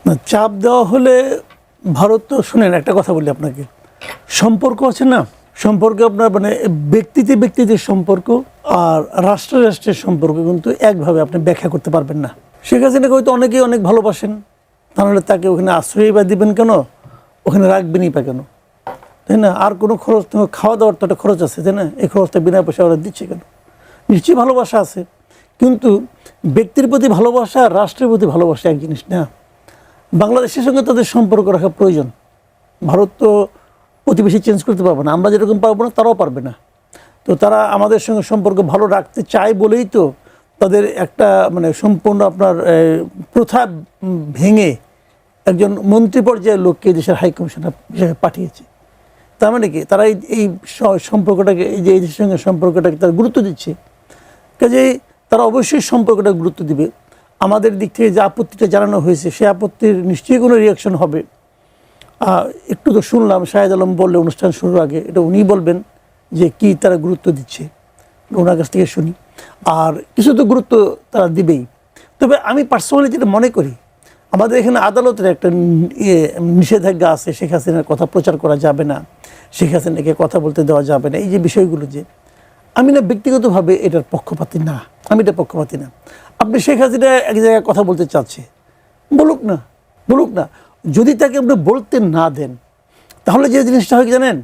না, চাপ দেওয়া হলে ভারত তো শুনেন একটা কথা বলি আপনাকে, সম্পর্ক আছে না, সম্পর্কে আপনার মানে ব্যক্তিতে ব্যক্তিতে সম্পর্ক আর রাষ্ট্র রাষ্ট্রের সম্পর্ক কিন্তু একভাবে আপনি ব্যাখ্যা করতে পারবেন না। শেখ হাসিনাকে হয়তো অনেকেই অনেক ভালোবাসেন, তাহলে তাকে ওখানে আশ্রয় বা দিবেন কেন, ওখানে রাখবেনই বা কেন, তাই না? আর কোনো খরচ, খাওয়া দাওয়ার তো একটা খরচ আছে, তাই না? এই খরচটা বিনা পয়সা ওরা দিচ্ছে কেন? নিশ্চয়ই ভালোবাসা আছে, কিন্তু ব্যক্তির প্রতি ভালোবাসা আর রাষ্ট্রের প্রতি ভালোবাসা এক জিনিস না। বাংলাদেশের সঙ্গে তাদের সম্পর্ক রাখা প্রয়োজন। ভারত তো প্রতিবেশী চেঞ্জ করতে পারবে না, আমরা যেরকম পারবো না তারাও পারবে না। তো তারা আমাদের সঙ্গে সম্পর্ক ভালো রাখতে চায় বলেই তো তাদের একটা মানে সম্পূর্ণ আপনার প্রথা ভেঙে একজন মন্ত্রী পর্যায়ের লোককে দেশের হাইকমিশনার হিসেবে পাঠিয়েছে। তার মানে কি তারা এই সম্পর্কটাকে, এই যে এই দেশের সঙ্গে সম্পর্কটাকে তারা গুরুত্ব দিচ্ছে, কাজেই তারা অবশ্যই সম্পর্কটা গুরুত্ব দিবে। আমাদের দিক থেকে যে আপত্তিটা জানানো হয়েছে সে আপত্তির নিশ্চয়ই কোনো রিয়াকশন হবে। একটু তো শুনলাম শাহেদ আলম বললে অনুষ্ঠান শুরুর আগে, এটা উনিই বলবেন যে কি তারা গুরুত্ব দিচ্ছে, ওনার কাছ থেকে শুনি। আর কিছু তো গুরুত্ব তারা দিবেই। তবে আমি পার্সোনালি যেটা মনে করি, আমাদের এখানে আদালতের একটা নিষেধাজ্ঞা আছে, শেখ হাসিনার কথা প্রচার করা যাবে না, শেখ হাসিনাকে কথা বলতে দেওয়া যাবে না, এই যে বিষয়গুলো, যে আমি না ব্যক্তিগতভাবে এটার পক্ষপাতী না, আমি এটা পক্ষপাতী না। আপনি শেখ হাসিনা এক জায়গায় কথা বলতে চাচ্ছে, বলুক না, বলুক না। যদি তাকে আপনি বলতে না দেন, তাহলে যে জিনিসটা হয় কি জানেন,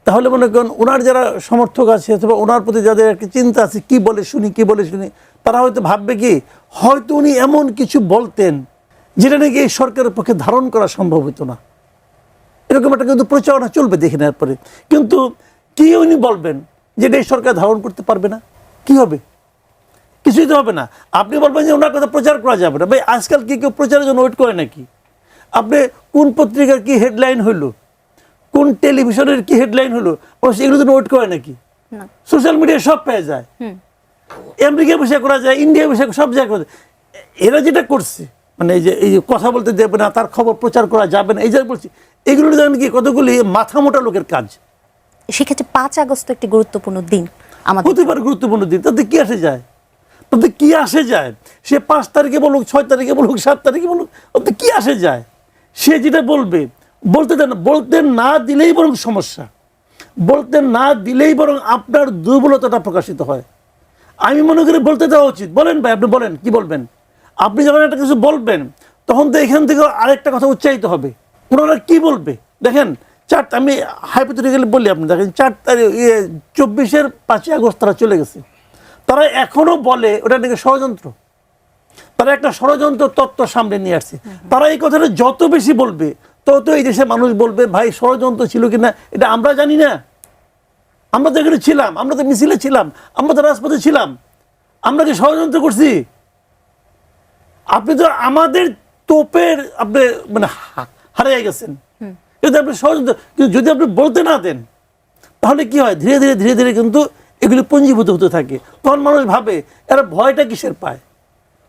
তাহলে মনে করেন ওনার যারা সমর্থক আছে অথবা ওনার প্রতি যাদের একটা চিন্তা আছে, কি বলে শুনি, কি বলে শুনি, তারা হয়তো ভাববে কি হয়তো উনি এমন কিছু বলতেন যেটা নাকি এই সরকারের পক্ষে ধারণ করা সম্ভব হতো না। এরকম একটা কিন্তু প্রচারণা চলবে দেখে নেওয়ার পরে। কিন্তু কি উনি বলবেন যেটা এই সরকার ধারণ করতে পারবে না? কি হবে? কিছুই তো হবে না। আপনি বলবেন যে ওনার কথা প্রচার করা যাবে না। ভাই আজকাল কি কেউ প্রচারের জন্য ওয়েট করে নাকি? আপনি কোন পত্রিকার কি হেডলাইন হইলো, কোন টেলিভিশনের কি হেডলাইন হলো, অবশ্যই এগুলো তো নোট করে নাকি? সোশ্যাল মিডিয়ায় সব পেয়ে যায়, আমেরিকায় বসে করা যায়, ইন্ডিয়ায় বসে সব জায়গায় করা যায়। এরা যেটা করছে মানে এই যে কথা বলতে দেবে না, তার খবর প্রচার করা যাবে না, এই যে বলছি, এগুলো জানেন কি কতগুলি মাথা মোটা লোকের কাজ। সেক্ষেত্রে 5 আগস্ট একটি গুরুত্বপূর্ণ দিন, আমাদের হতে পারে গুরুত্বপূর্ণ দিন, তাতে কি আসে যায়? তাতে কি আসে যায়? সে 5 তারিখে বলুক, 6 তারিখে বলুক, 7 তারিখে বলুক, তাতে কি আসে যায়? সে যেটা বলবে বলতে দেন, বলতে না দিলেই বরং সমস্যা, বলতে না দিলেই বরং আপনার দুর্বলতাটা প্রকাশিত হয়। আমি মনে করি বলতে দেওয়া উচিত। বলেন ভাই, আপনি বলেন, কি বলবেন? আপনি যখন একটা কিছু বলবেন তখন তো এখান থেকে আরেকটা কথা উচ্চারিত হবে। ওনারা কি বলবে দেখেন, আমি হাইপোথেটিক্যালি বলি, আপনি দেখেন 4 তারিখ 24-এর 5ই আগস্ট তারা চলে গেছে, তারা এখনো বলে ওটা নাকি ষড়যন্ত্র। তারা একটা ষড়যন্ত্র তত্ত্ব সামনে নিয়ে আসছে। তারা এই কথাটা যত বেশি বলবে তত এই দেশের মানুষ বলবে ভাই ষড়যন্ত্র ছিল কিনা এটা আমরা জানি না, আমরা তো এখানে ছিলাম, আমরা তো মিছিলে ছিলাম, আমরা তো রাজপথে ছিলাম, আমরা কি ষড়যন্ত্র করছি? আপনি তো আমাদের তোপের আপনি মানে হারিয়ে গেছেন, কিন্তু আপনি ষড়যন্ত্র, কিন্তু যদি আপনি বলতে না দেন তাহলে কি হয়, ধীরে ধীরে ধীরে ধীরে কিন্তু এগুলি পঞ্জীভূত হতে থাকে। তখন মানুষ ভাবে এরা ভয়টা কিসের পায়,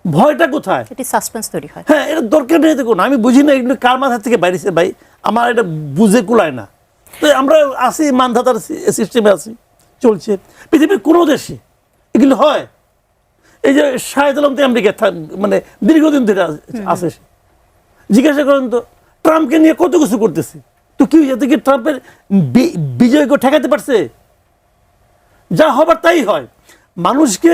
ভয়টা কোথায়? এটি সাসপেন্স তৈরি হয়। হ্যাঁ, এটা দরকার নেই দেখুন, আমি বুঝি না এগুলো কার মাথা থেকে বাইরেছে ভাই, আমার এটা বুঝে কুলায় না। তো আমরা আসি মানধাতার সিস্টেমে আছি, চলছে। পৃথিবীর কোনো দেশে এগুলো হয়? এই যে শাহেদ আলম তো আমেরিকা মানে দীর্ঘদিন ধরে আসে, জিজ্ঞাসা করেন তো ট্রাম্পকে নিয়ে কত কিছু করতেছে, তো কি যাতে কি ট্রাম্পের বিজয়কে ঠেকাতে পারছে? যা হবার তাই হয়। মানুষকে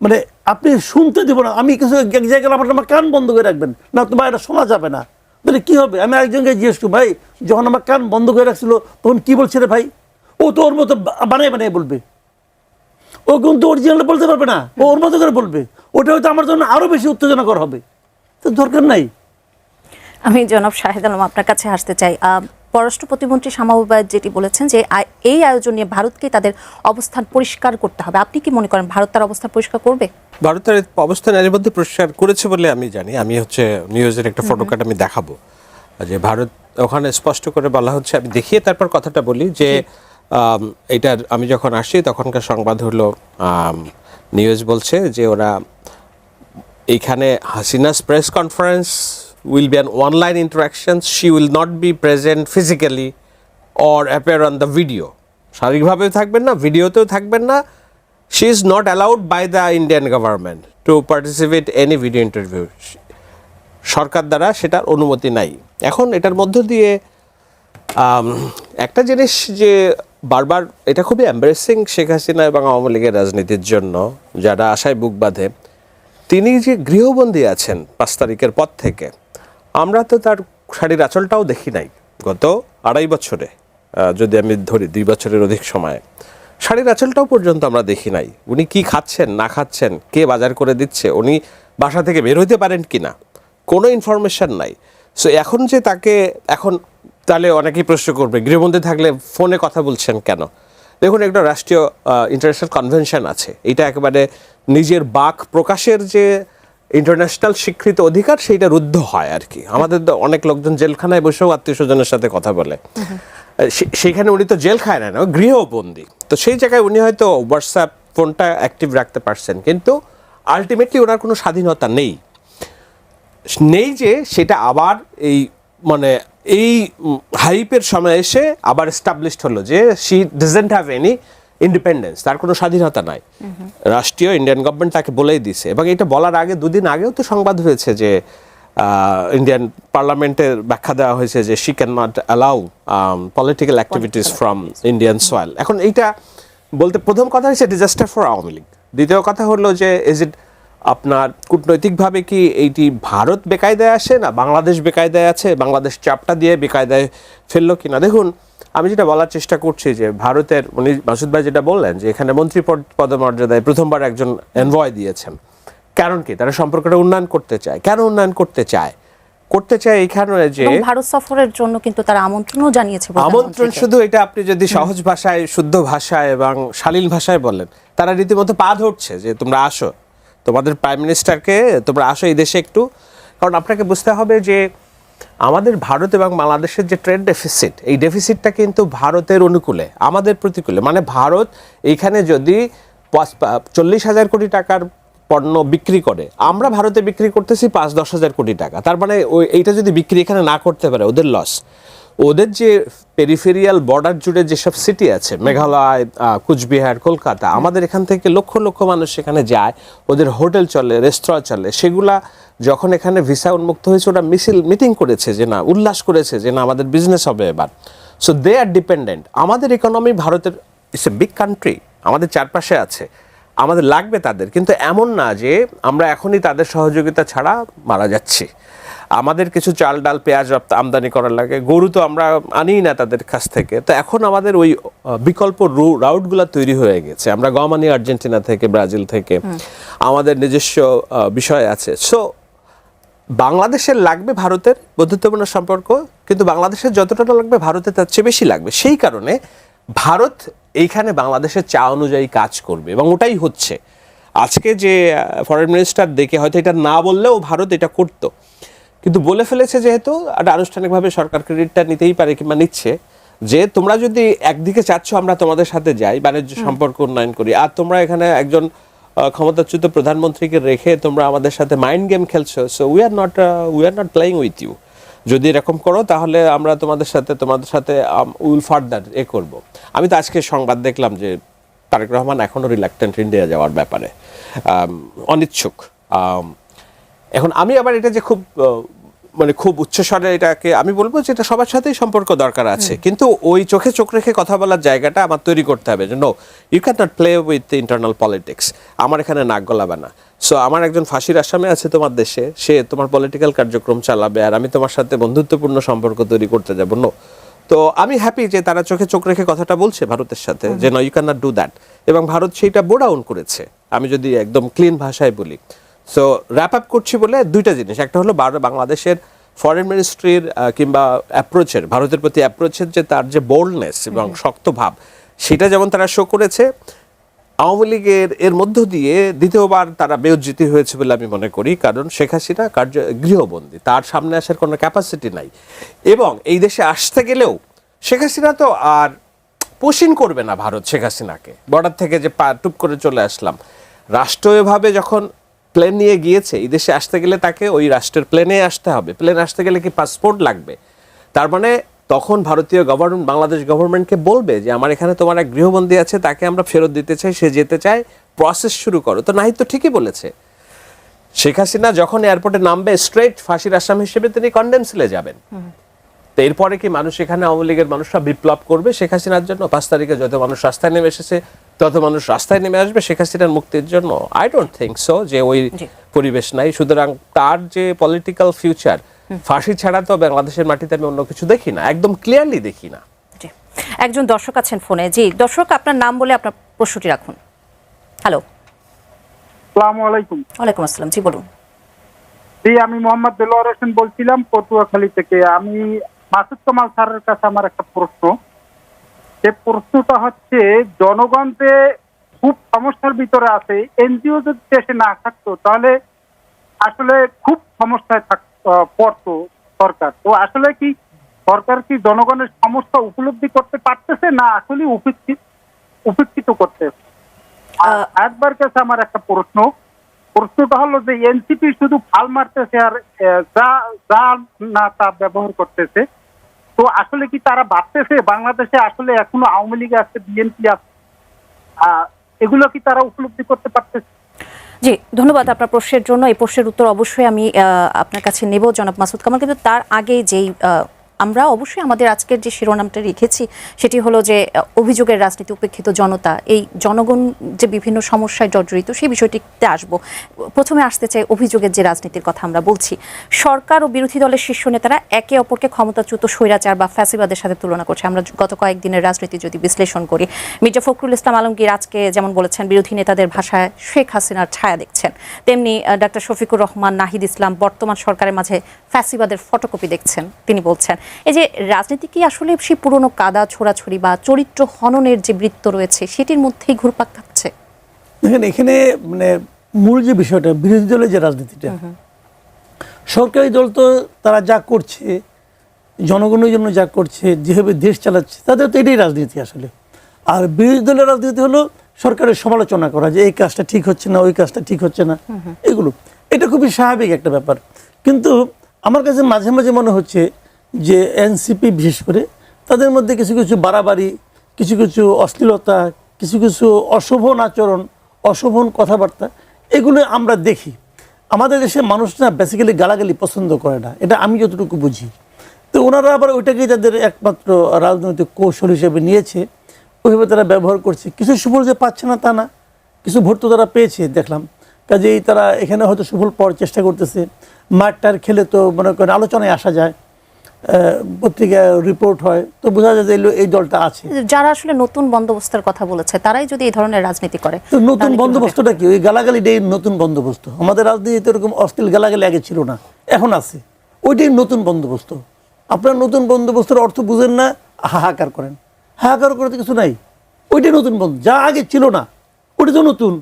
মানে আপনি শুনতে দেবো না, আমি কিছু এক জায়গায় আমার কান বন্ধ করে রাখবেন না, তোমার এটা শোনা যাবে না, তাহলে কি হবে? আমি একজনকে জিজ্ঞেস করি, ভাই যখন আমার কান বন্ধ করে রাখছিল তখন কি বলছে রে ভাই? ও তো ওর মতো বানায় বানায় বলবে, ও কিন্তু অরিজিনাল বলতে পারবে না, ও ওর মতো করে বলবে, ওটা হয়তো আমার জন্য আরো বেশি উত্তেজনাকর হবে। তো দরকার নাই। আমি জনাব শাহেদ আলম আপনার কাছে আসতে চাই। পররাষ্ট্র প্রতিমন্ত্রী শামা ওবায়দ যেটি বলেছেন যে এই আয়োজন নিয়ে ভারতকে তাদের অবস্থান পরিষ্কার করতে হবে, আপনি কি মনে করেন ভারত তার অবস্থান পরিষ্কার করবে? ভারতের অবস্থান এর মধ্যে পরিষ্কার করেছে বলে আমি জানি। আমি নিউজের একটা ফটোকার্ড আমি দেখাবো, যে ভারত ওখানে স্পষ্ট করে বলা হচ্ছে, আমি দেখিয়ে তারপর কথাটা বলি যে এটার আমি যখন আসি তখনকার সংবাদ হলো নিউজ বলছে যে ওরা এইখানে Hasina's press conference will be an online interaction. She will not be present physically or appear on the video. শারীরিকভাবেও থাকবেন না, ভিডিওতেও থাকবেন না। She is not allowed by the Indian government to participate any video interview. সরকার দ্বারা সেটার অনুমতি নাই। এখন এটার মধ্য দিয়ে একটা জিনিস যে বারবার এটা খুবই এম্বারেসিং শেখ হাসিনা এবং আওয়ামী লীগের রাজনীতির জন্য, যারা আশায় বুক বাঁধে, তিনি যে গৃহবন্দী আছেন 5 তারিখের পর থেকে, আমরা তো তার শাড়ির আঁচলটাও দেখি নাই গত 2.5 বছরে, যদি আমি ধরি 2 বছরের অধিক সময়ে শাড়ির আঁচলটাও পর্যন্ত আমরা দেখি নাই। উনি কি খাচ্ছেন না খাচ্ছেন, কে বাজার করে দিচ্ছে, উনি বাসা থেকে বের হইতে পারেন কিনা, কোনো ইনফরমেশন নাই। সো এখন যে তাকে এখন তাহলে অনেকেই প্রশ্ন করবে গৃহবন্দী থাকলে ফোনে কথা বলছেন কেন? দেখুন, একটা রাষ্ট্রীয় ইন্টারন্যাশনাল কনভেনশন আছে, এটা একেবারে নিজের বাক প্রকাশের যে ইন্টারন্যাশনাল স্বীকৃত অধিকার সেইটা রুদ্ধ হয় আর কি। আমাদের অনেক লোকজন জেলখানায় বসেও আত্মীয় স্বজনের সাথে কথা বলে, সেইখানে উনি তো জেল খায় না, গৃহবন্দী। তো সেই জায়গায় উনি হয়তো হোয়াটসঅ্যাপ ফোনটা অ্যাক্টিভ রাখতে পারছেন, কিন্তু আলটিমেটলি ওনার কোনো স্বাধীনতা নেই যে সেটা আবার এই মানে এই হাইপের সময় এসে আবার এস্টাবলিশড হলো যে she doesn't have any independence, তার কোনো স্বাধীনতা নাই। রাষ্ট্রীয় ইন্ডিয়ান গভর্নমেন্ট তাকে বলেই দিছে, এবং এটা বলার আগে 2 দিন আগেও তো সংবাদ হয়েছে যে ইন্ডিয়ান পার্লামেন্টের ব্যাখ্যা দেওয়া হয়েছে যে she can not allow political activities from Indian soil. এখন এইটা বলতে প্রথম কথা হচ্ছে ডিজাস্টার ফর আওয়ামী লীগ। দ্বিতীয় কথা হলো যে ইজ ইট আপনার কূটনৈতিকভাবে কি এইটি ভারত বেকায়দায় আসে না বাংলাদেশ বেকায়দায় আছে, বাংলাদেশ চাপটা দিয়ে বেকায়দায় ফেললো কিনা? দেখুন, আমি যেটা বলার চেষ্টা করছি যে ভারতের উনি মাসুদ ভাই যেটা বললেন যে এখানে মন্ত্রী পদমর্যাদায় প্রথমবার একজন এনভয় দিয়েছেন, কারণ কি? তারা সম্পর্কটা উন্নয়ন করতে চায়। কেন উন্নয়ন করতে চায় এইখানে যে ভারত সফরের জন্য কিন্তু তারা আমন্ত্রণও জানিয়েছে। আমন্ত্রণ শুধু এটা আপনি যদি সহজ ভাষায়, শুদ্ধ ভাষায় এবং শালীন ভাষায় বলেন, তারা রীতিমতো পা ধরছে যে তোমরা আসো, তোমাদের প্রাইম মিনিস্টারকে তোমরা আসো এই দেশে একটু। কারণ আপনাকে বুঝতে হবে যে আমাদের ভারত এবং বাংলাদেশের যে ট্রেড ডেফিসিট, এই ডেফিসিটটা কিন্তু ভারতের অনুকূলে, আমাদের প্রতিকূলে। মানে ভারত এইখানে যদি 40,000 কোটি টাকার পণ্য বিক্রি করে, আমরা ভারতে বিক্রি করতেছি 5-10 হাজার কোটি টাকা। তার মানে এইটা যদি বিক্রি এখানে না করতে পারে ওদের লস। ওদের যে পেরিফেরিয়াল বর্ডার জুড়ে যেসব সিটি আছে, মেঘালয়, কুচবিহার, কলকাতা, আমাদের এখান থেকে লক্ষ লক্ষ মানুষ সেখানে যায়, ওদের হোটেল চলে, রেস্তোরাঁ চলে, সেগুলা যখন এখানে ভিসা উন্মুক্ত হয়েছে ওরা মিটিং করেছে যে না, উল্লাস করেছে যে না আমাদের বিজনেস হবে এবার। So they are dependent. আমাদের ইকোনমি ভারতের ইটস এ বিগ কান্ট্রি, আমাদের চারপাশে আছে, আমাদের লাগবে তাদের, কিন্তু এমন না যে আমরা এখনই তাদের সহযোগিতা ছাড়া মারা যাচ্ছি। আমাদের কিছু চাল ডাল পেঁয়াজ আমদানি করার লাগে, গরু তো আমরা আনি না তাদের কাছ থেকে। তো এখন আমাদের ওই বিকল্প রাউটগুলো তৈরি হয়ে গেছে, আমরা গম আনি আর্জেন্টিনা থেকে, ব্রাজিল থেকে, আমাদের নিজস্ব বিষয় আছে। সো বাংলাদেশের লাগবে ভারতের বন্ধুত্বপূর্ণ সম্পর্ক, কিন্তু বাংলাদেশের যতটা লাগবে ভারতের তার চেয়ে বেশি লাগবে। সেই কারণে ভারত এইখানে বাংলাদেশের চা অনুযায়ী কাজ করবে, এবং ওটাই হচ্ছে। আজকে যে ফরেন মিনিস্টার দেখে হয়তো এটা না বললেও ভারত এটা করতো, কিন্তু বলে ফেলেছে যেহেতু একটা আনুষ্ঠানিকভাবে সরকার ক্রেডিটটা নিতেই পারে কিংবা নিচ্ছে, যে তোমরা যদি একদিকে চাচ্ছ আমরা তোমাদের সাথে যাই, বাণিজ্য সম্পর্ক উন্নয়ন করি, আর তোমরা এখানে একজন ক্ষমতাচ্যুত প্রধানমন্ত্রীকে রেখে তোমরা আমাদের সাথে মাইন্ড গেম খেলছো, so we are not playing with you. যদি এরকম করো তাহলে আমরা তোমাদের সাথে উইল ফার্দার করব। আমি তো আজকে সংবাদ দেখলাম যে তারেক রহমান এখনো রিল্যাক্টেন্ট ইন্ডিয়া যাওয়ার ব্যাপারে, অনিচ্ছুক। এখন আমি আবার এটা যে খুব উচ্চস্বরে এটাকে আমি বলবো যে এটা সবার সাথেই সম্পর্ক দরকার আছে, কিন্তু ওই চোখে চোখ রেখে কথা বলার জায়গাটা আমার তৈরি করতে হবে যে no, you can not play with internal politics. আমার এখানে নাক গলাবে না। সো আমার একজন ফাঁসির আসামি আছে তোমার দেশে, সে তোমার পলিটিক্যাল কার্যক্রম চালাবে, আর আমি তোমার সাথে বন্ধুত্বপূর্ণ সম্পর্ক তৈরি করতে যাবো। নো। তো আমি হ্যাপি যে তারা চোখে চোখ রেখে কথাটা বলছে ভারতের সাথে যে no, you can not do that, এবং ভারত সেইটা বোর্ড ডাউন করেছে, আমি যদি একদম ক্লিন ভাষায় বলি। সো র্যাপ আপ করছি বলে দুইটা জিনিস, একটা হলো বাংলাদেশের ফরেন মিনিস্ট্রির কিংবা অ্যাপ্রোচের, ভারতের প্রতি অ্যাপ্রোচের যে তার যে বোল্ডনেস এবং শক্ত ভাব, সেটা যেমন তারা শো করেছে, আওয়ামী লীগের এর মধ্য দিয়ে দ্বিতীয়বার তারা বেউজ্জিতি হয়েছে বলে আমি মনে করি। কারণ শেখ হাসিনা গৃহবন্দী, তার সামনে আসার কোনো ক্যাপাসিটি নাই, এবং এই দেশে আসতে গেলেও শেখ হাসিনা তো আর পোষণ করবে না ভারত শেখ হাসিনাকে। বর্ডার থেকে যে টুপ করে চলে আসলাম, রাষ্ট্রীয়ভাবে যখন প্লেন নিয়ে গিয়েছে, এই দেশে আসতে গেলে তাকে ওই রাষ্ট্রের প্লেনে আসতে হবে। প্লেন আসতে গেলে কি পাসপোর্ট লাগবে? তার মানে তখন ভারতীয় গভর্নমেন্ট বাংলাদেশ গভর্নমেন্টকে বলবে যে আমার এখানে তোমার এক গৃহবন্দী আছে, তাকে আমরা ফেরত দিতে চাই, সে যেতে চায়, প্রসেস শুরু করো। তো নাহিদ তো ঠিকই বলেছে, শেখ হাসিনা যখন এয়ারপোর্টে নামবে স্ট্রেট ফাঁসির আসামি হিসেবে তিনি কন্ডেম সেলে যাবেন। তো এরপরে কি মানুষ এখানে আওয়ামী লীগের মানুষরা বিপ্লব করবে শেখ হাসিনার জন্য? 5 তারিখে যত মানুষ রাস্তায় নেমে এসেছে তত মানুষ রাস্তায় নেমে আসবে শেখ হাসিনার মুক্তির জন্য? আই ডোন্ট থিঙ্ক সো যে ওই পরিবেশ নাই। সুতরাং তার যে পলিটিক্যাল ফিউচার, ফাঁসি ছাড়া তো বাংলাদেশের মাটিতে আমি অন্য কিছু দেখি না, একদম ক্লিয়ারলি দেখি না। একজন দর্শক আছেন ফোনে। জি দর্শক, আপনার নাম বলে আপনার প্রশ্নটি রাখুন। হ্যালো। আসসালামু আলাইকুম। ওয়ালাইকুম আসসালাম, জি বলুন। জি, আমি মোহাম্মদ দেলোয়ার হোসেন বলছিলাম পটুয়াখালী থেকে। আমি মাসুদ কামাল স্যারের কাছে আমার একটা প্রশ্ন। যে প্রশ্নটা হচ্ছে, জনগণ যে খুব সমস্যার ভিতরে আছে, এনজিও যদি দেশে না থাকতো তাহলে আসলে খুব সমস্যায় পড়তো সরকার। তো আসলে কি সরকার কি জনগণের সমস্যা উপলব্ধি করতে পারতেছে, না আসলে উপেক্ষিত করতেছে? একবার কাছে আমার একটা প্রশ্নটা হলো যে এনসিপি শুধু ফাল মারতেছে আর যা না তা ব্যবহার করতেছে। তো আসলে কি তারা ভাবতেছে বাংলাদেশে আসলে এখনো আওয়ামী লীগ আছে, বিএনপি আছে, এগুলো কি তারা উপলব্ধি করতে পারতেছে? জি ধন্যবাদ আপনার প্রশ্নের জন্য। এই প্রশ্নের উত্তর অবশ্যই আমি আপনার কাছে নেব জনাব মাসুদ কামাল, কিন্তু তার আগে যেই আমরা অবশ্যই আমাদের আজকের যে শিরোনামটা রেখেছি সেটি হলো যে অভিযোগের রাজনীতি, উপেক্ষিত জনতা, এই জনগণ যে বিভিন্ন সমস্যায় জর্জরিত সেই বিষয়টিতে আসবো। প্রথমে আসতে চাই অভিযোগের যে রাজনীতির কথা আমরা বলছি। সরকার ও বিরোধী দলের শীর্ষ নেতারা একে অপরকে ক্ষমতাচ্যুত স্বৈরাচার বা ফ্যাসিবাদের সাথে তুলনা করছে। আমরা গত কয়েকদিনের রাজনীতি যদি বিশ্লেষণ করি, মির্জা ফখরুল ইসলাম আলমগীর আজকে যেমন বলেছেন বিরোধী নেতাদের ভাষায় শেখ হাসিনার ছায়া দেখছেন, তেমনি ডাক্তার শফিকুর রহমান, নাহিদ ইসলাম বর্তমান সরকারের মাঝে ফ্যাসিবাদের ফটোকপি দেখছেন। তিনি বলছেন এই যে রাজনীতি কি আসলে সেই পুরনো কাদা ছোড়াছড়ি বা চরিত্র হননের যে বৃত্ত রয়েছে সেটির মধ্যেই ঘুরপাক খাচ্ছে? দেখেন এখানে মানে মূল যে বিষয়টা, বিরোধী দলের যে রাজনীতিটা, সরকারি দল তো তারা যা করছে, জনগণের জন্য যা করছে, যেভাবে দেশ চালাচ্ছে, তাদের তো এটাই রাজনীতি আসলে। আর বিরোধী দলের রাজনীতি হলো সরকারের সমালোচনা করা, যে এই কাজটা ঠিক হচ্ছে না, ওই কাজটা ঠিক হচ্ছে না, এগুলো। এটা খুবই স্বাভাবিক একটা ব্যাপার। কিন্তু আমার কাছে মাঝে মাঝে মনে হচ্ছে যে এনসিপি বিশেষ করে তাদের মধ্যে কিছু কিছু বাড়াবাড়ি, কিছু কিছু অশ্লীলতা, কিছু কিছু অশোভন আচরণ, অশোভন কথাবার্তা, এগুলো আমরা দেখি। আমাদের দেশের মানুষরা বেসিক্যালি গালাগালি পছন্দ করে না, এটা আমি যতটুকু বুঝি। তো ওনারা আবার ওইটাকেই তাদের একমাত্র রাজনৈতিক কৌশল হিসেবে নিয়েছে, ওইভাবে তারা ব্যবহার করছে। কিছু সুফল যে পাচ্ছে না তা না, কিছু ভোট তো তারা পেয়েছে দেখলাম, কাজেই তারা এখানে হয়তো সুফল পাওয়ার চেষ্টা করতেছে। মাঠটার খেলে তো মনে করেন আলোচনায় আসা যায়, পত্রিকায় রিপোর্ট হয়, তো বোঝা যায় যে এই দলটা আছে। যারা আসলে নতুন বন্দোবস্তের কথা বলেছে তারাই যদি এই ধরনের রাজনীতি করে, তো নতুন বন্দোবস্তটা কি? ওই গালাগালিটাই নতুন বন্দোবস্ত। আমাদের রাজনীতিতে এরকম অশ্লীল গালাগালি আগে ছিল না, এখন আছে। ওইটাই নতুন বন্দোবস্ত। আপনার নতুন বন্দোবস্তের অর্থ বুঝেন না, হাহাকার করেন। হাহাকার করতে কিছু নাই, ওইটাই নতুন বন্ধ। যা আগে ছিল না ওইটা তো নতুন।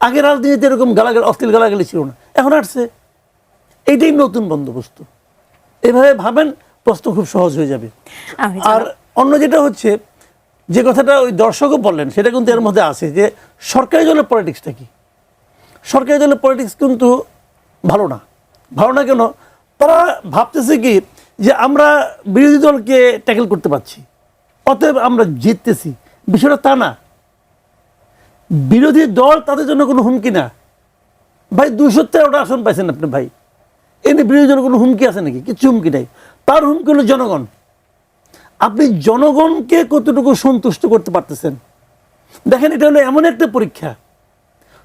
আগে রাজনীতিতে এরকম গালাগালি, অশ্লীল গালাগালি ছিল না, এখন আসছে। এইটাই নতুন বন্দোবস্ত। এভাবে ভাবেন, প্রশ্ন খুব সহজ হয়ে যাবে। আর অন্য যেটা হচ্ছে, যে কথাটা ওই দর্শকও বললেন, সেটা কিন্তু এর মধ্যে আছে যে সরকারি দলের পলিটিক্সটা কি। সরকারি দলের পলিটিক্স কিন্তু ভালো না। ভালো না কেন? তারা ভাবতেছে কি যে আমরা বিরোধী দলকে ট্যাকেল করতে পারছি, অতএব আমরা জিততেছি। বিষয়টা তা না। বিরোধী দল তাদের জন্য কোনো হুমকি না ভাই। 213টা আসন পাইছেন আপনি ভাই, এনে বিরোধী দলের কোনো হুমকি আছে নাকি? কিছু হুমকি নাই। তার হুমকি হলো জনগণ। আপনি জনগণকে কতটুকু সন্তুষ্ট করতে পারতেছেন দেখেন। এটা হলো এমন একটা পরীক্ষা,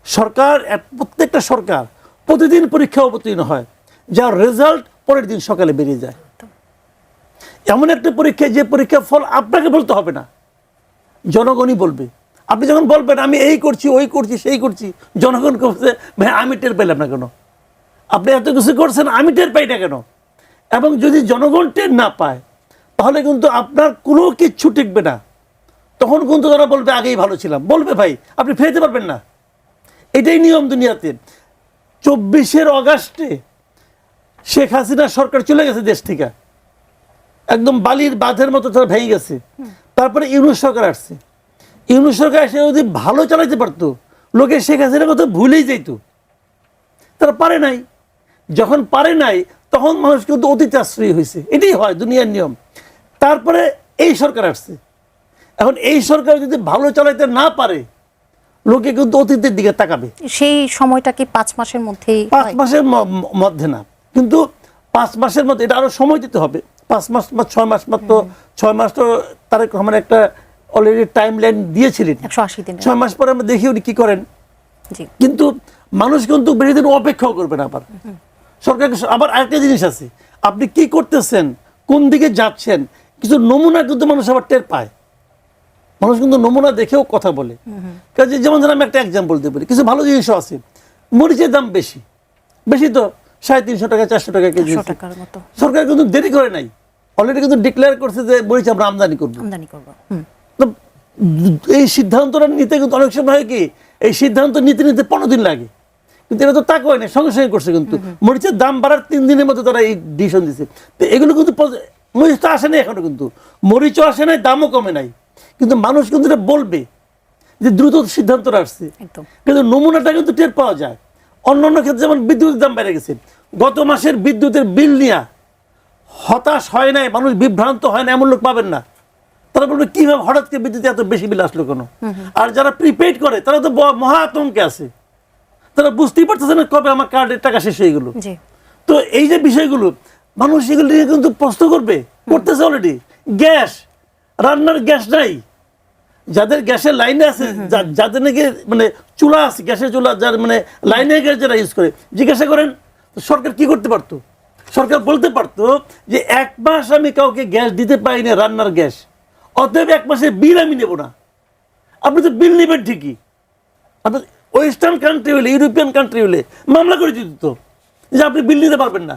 সরকার, প্রত্যেকটা সরকার প্রতিদিন পরীক্ষা অবতীর্ণ হয়, যার রেজাল্ট পরের দিন সকালে বেরিয়ে যায়। এমন একটা পরীক্ষা, যে পরীক্ষার ফল আপনাকে বলতে হবে না, জনগণই বলবে। আপনি যখন বলবেন আমি এই করছি, ওই করছি, সেই করছি, জনগণ করছে ভাই আমি টের পেলাম না কেন? আপনি এত কিছু করছেন, আমি টের পাই না কেন? এবং যদি জনগণ টের না পায় তাহলে কিন্তু আপনার কোনো কিচ্ছু টিকবে না। তখন কিন্তু তারা বলবে আগেই ভালো ছিলাম, বলবে ভাই আপনি ফেরতে পারবেন না। এটাই নিয়ম দুনিয়াতে। 24 অগাস্টে শেখ হাসিনা সরকার চলে গেছে দেশ থেকে, একদম বালির বাঁধের মতো তারা ভেঙে গেছে। তারপরে ইউনূস সরকার আসছে। ইউনূস সরকার এসে যদি ভালো চালাইতে পারতো, লোকে শেখ হাসিনার কথা ভুলেই যেত। তারা পারে নাই। যখন পারে নাই তখন মানুষ কিন্তু অতীতে আশ্রয়ী হয়েছে। এটাই হয়, দুনিয়ার নিয়ম। তারপরে এই সরকার আসছে। এখন এই সরকার যদি ভালো চালাইতে না পারে, লোকে কিন্তু অতীতের দিকে তাকাবে। সেই সময়টা কি 5 মাসের মধ্যেই 5 হয়? মাসের মধ্যে না, কিন্তু 5 মাসের মধ্যে এটা আরো সময় দিতে হবে। 5 মাস বা 6 মাস, মাত্র 6 মাস তো তারেক রহমান একটা অলরেডি টাইম লাইন দিয়েছিলেন, 180 দিনের। 6 মাস পরে আমরা দেখি উনি কি করেন। জি, কিন্তু মানুষ কিন্তু বেশি দিন অপেক্ষাও করবে না। আবার সরকার আবার আরেকটা জিনিস আছে, আপনি কি করতেছেন, কোন দিকে যাচ্ছেন, কিছু নমুনা কিন্তু মানুষ আবার টের পায়। মানুষ কিন্তু নমুনা দেখেও কথা বলে। কাজে যেমন ধরেন আমি একটা এক্সাম্পল দিতে পারি, কিছু ভালো জিনিসও আছে। মরিচের দাম বেশি বেশি তো 350 টাকা 400 টাকা কেজি। 100 টাকার মতো সরকার কিন্তু দেরি করে নাই, অলরেডি কিন্তু ডিক্লেয়ার করছে যে মরিচ আমরা আমদানি করবো। আমদানি করব। তো এই সিদ্ধান্তটা নিতে কিন্তু অনেক সময় হয় কি, এই সিদ্ধান্ত নিতে নিতে 15 দিন লাগে, কিন্তু এটা তো তা করে নাই, সঙ্গে সঙ্গে করছে। কিন্তু মরিচের দাম বাড়ার 3 দিনের মধ্যে তারা এই ডিসিশন দিচ্ছে। তো এগুলো কিন্তু মরিচ তো আসে নাই এখনো, কিন্তু মরিচও আসে নাই, দামও কমে নাই, কিন্তু মানুষ কিন্তু এটা বলবে যে দ্রুত সিদ্ধান্তটা আসছে। একদম। কিন্তু নমুনাটা কিন্তু টের পাওয়া যায়। অন্যান্য ক্ষেত্রে যেমন বিদ্যুতের দাম বেড়ে গেছে, গত মাসের বিদ্যুতের বিল নিয়ে হতাশ হয় নাই মানুষ, বিভ্রান্ত হয় না এমন লোক পাবেন না। তারা বলবে কিভাবে হঠাৎ করে বিদ্যুতে এত বেশি বিল আসলো কেন। আর যারা প্রিপেড করে তারা তো মহা আতঙ্কে আছে, তারা বুঝতেই পারতেছে না কবে আমার কার্ডের টাকা শেষ হয়ে গেলো। জি, তো এই যে বিষয়গুলো মানুষ এগুলো নিয়ে কিন্তু প্রশ্ন করতেছে অলরেডি। গ্যাস, রান্নার গ্যাস নাই, যাদের গ্যাসের লাইনে আছে, যাদের নাকি মানে চুলা আছে, গ্যাসের চুলা, যার মানে লাইনে গ্যাস যারা ইউজ করে, জিজ্ঞাসা করেন তো সরকার কি করতে পারতো। সরকার বলতে পারতো যে 1 মাস আমি কাউকে গ্যাস দিতে পারি না, রান্নার গ্যাস, অতএব 1 মাসের বিল আমি নেব না। আপনি তো বিল নেবেন ঠিকই, আপনি ওয়েস্টার্ন কান্ট্রি হলে, ইউরোপিয়ান কান্ট্রি হলে মামলা করে দিত যে আপনি বিল নিতে পারবেন না।